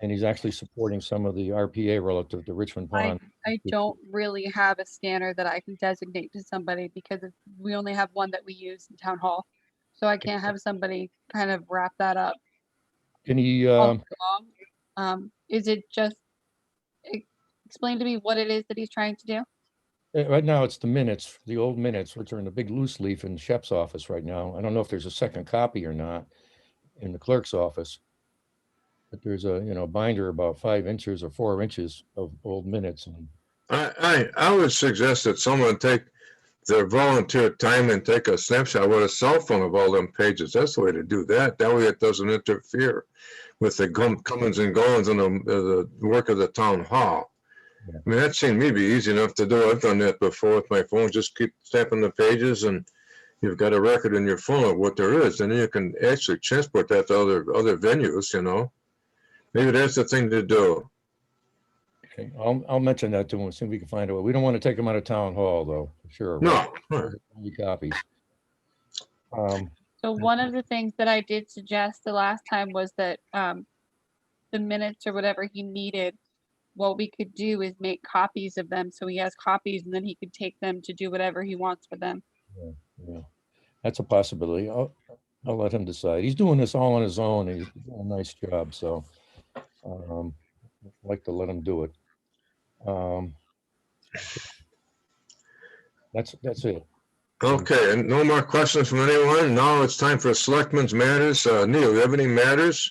and he's actually supporting some of the RPA relative to Richmond Pond. I don't really have a scanner that I can designate to somebody because we only have one that we use in town hall. So I can't have somebody kind of wrap that up. Can he, is it just, explain to me what it is that he's trying to do? right now it's the minutes, the old minutes, which are in a big loose leaf in Shep's office right now. I don't know if there's a second copy or not in the clerk's office. But there's a, binder about 5 inches or 4 inches of old minutes. And I would suggest that someone take their volunteer time and take a snapshot with a cell phone of all them pages. That's the way to do that. That way it doesn't interfere with the comings and goings and the work of the town hall. Yeah. I mean, that seemed to me be easy enough to do. I've done that before with my phone. Just keep stamping the pages and you've got a record in your phone of what there is. And then you can actually transport that to other venues, Maybe that's the thing to do. Okay, I'll mention that to him and see if we can find a way. We don't want to take him out of town hall, though. Sure. No. Copies. So one of the things that I did suggest the last time was that the minutes or whatever he needed, what we could do is make copies of them so he has copies and then he could take them to do whatever he wants with them. Yeah. That's a possibility. I'll let him decide. He's doing this all on his own. He's doing a nice job, so I'd like to let him do it. That's it. Okay, and no more questions from anyone. Now it's time for Selectmen's Matters. Neil, you have any matters?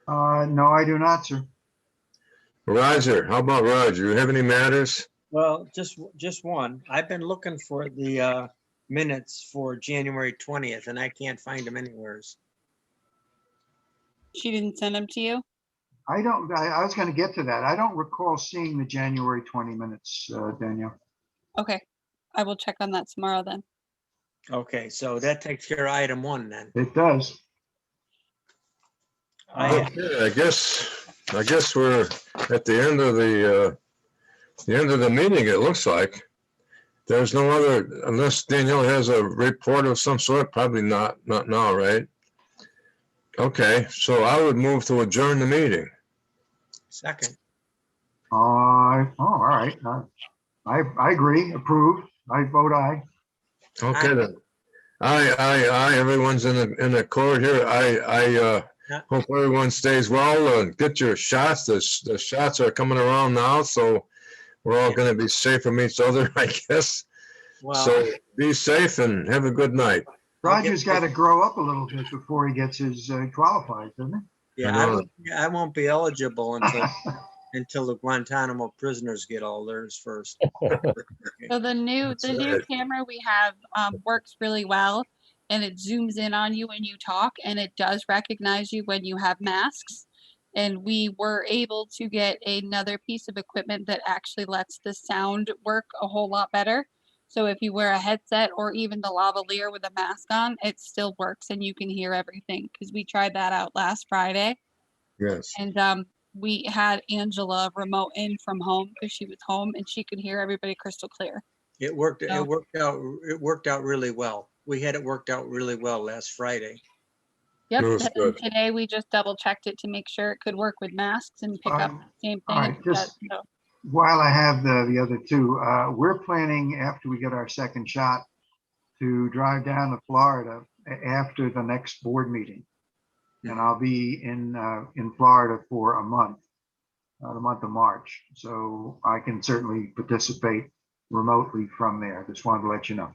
No, I do not, sir. Roger, how about Roger? You have any matters? Well, just one. I've been looking for the minutes for January 20th and I can't find them anywhere. She didn't send them to you? I was going to get to that. I don't recall seeing the January 20 minutes, Danielle. Okay, I will check on that tomorrow then. Okay, so that takes care of item 1 then. It does. I guess we're at the end of the meeting, it looks like. There's no other, unless Danielle has a report of some sort, probably not now, right? Okay, so I would move to adjourn the meeting. Second. All right. I agree, approve. I vote aye. Okay, then. Aye, everyone's in the court here. I hope everyone stays well and get your shots. The shots are coming around now, so we're all gonna be safe from each other, I guess. Well, So be safe and have a good night. Roger's got to grow up a little bit before he gets his qualified, doesn't yeah, I won't be eligible until the Guantanamo prisoners get all theirs first. So the new right. camera we have works really well, and it zooms in on you when you talk, and it does recognize you when you have masks. And we were able to get another piece of equipment that actually lets the sound work a whole lot better. So if you wear a headset or even the lavalier with a mask on, it still works and you can hear everything, because we tried that out last Friday. Yes. And we had Angela remote in from home because she was home and she could hear everybody crystal clear. It worked. So- It worked out really well. We had it worked out really well last Friday. Yep. It was And good. today we just double checked it to make sure it could work with masks and pick up the same thing. all right, and it does. just- So, While I have the other two, we're planning after we get our second shot to drive down to Florida after the next board meeting. And I'll be in Florida for a month, the month of March. So I can certainly participate remotely from there. Just wanted to let you know.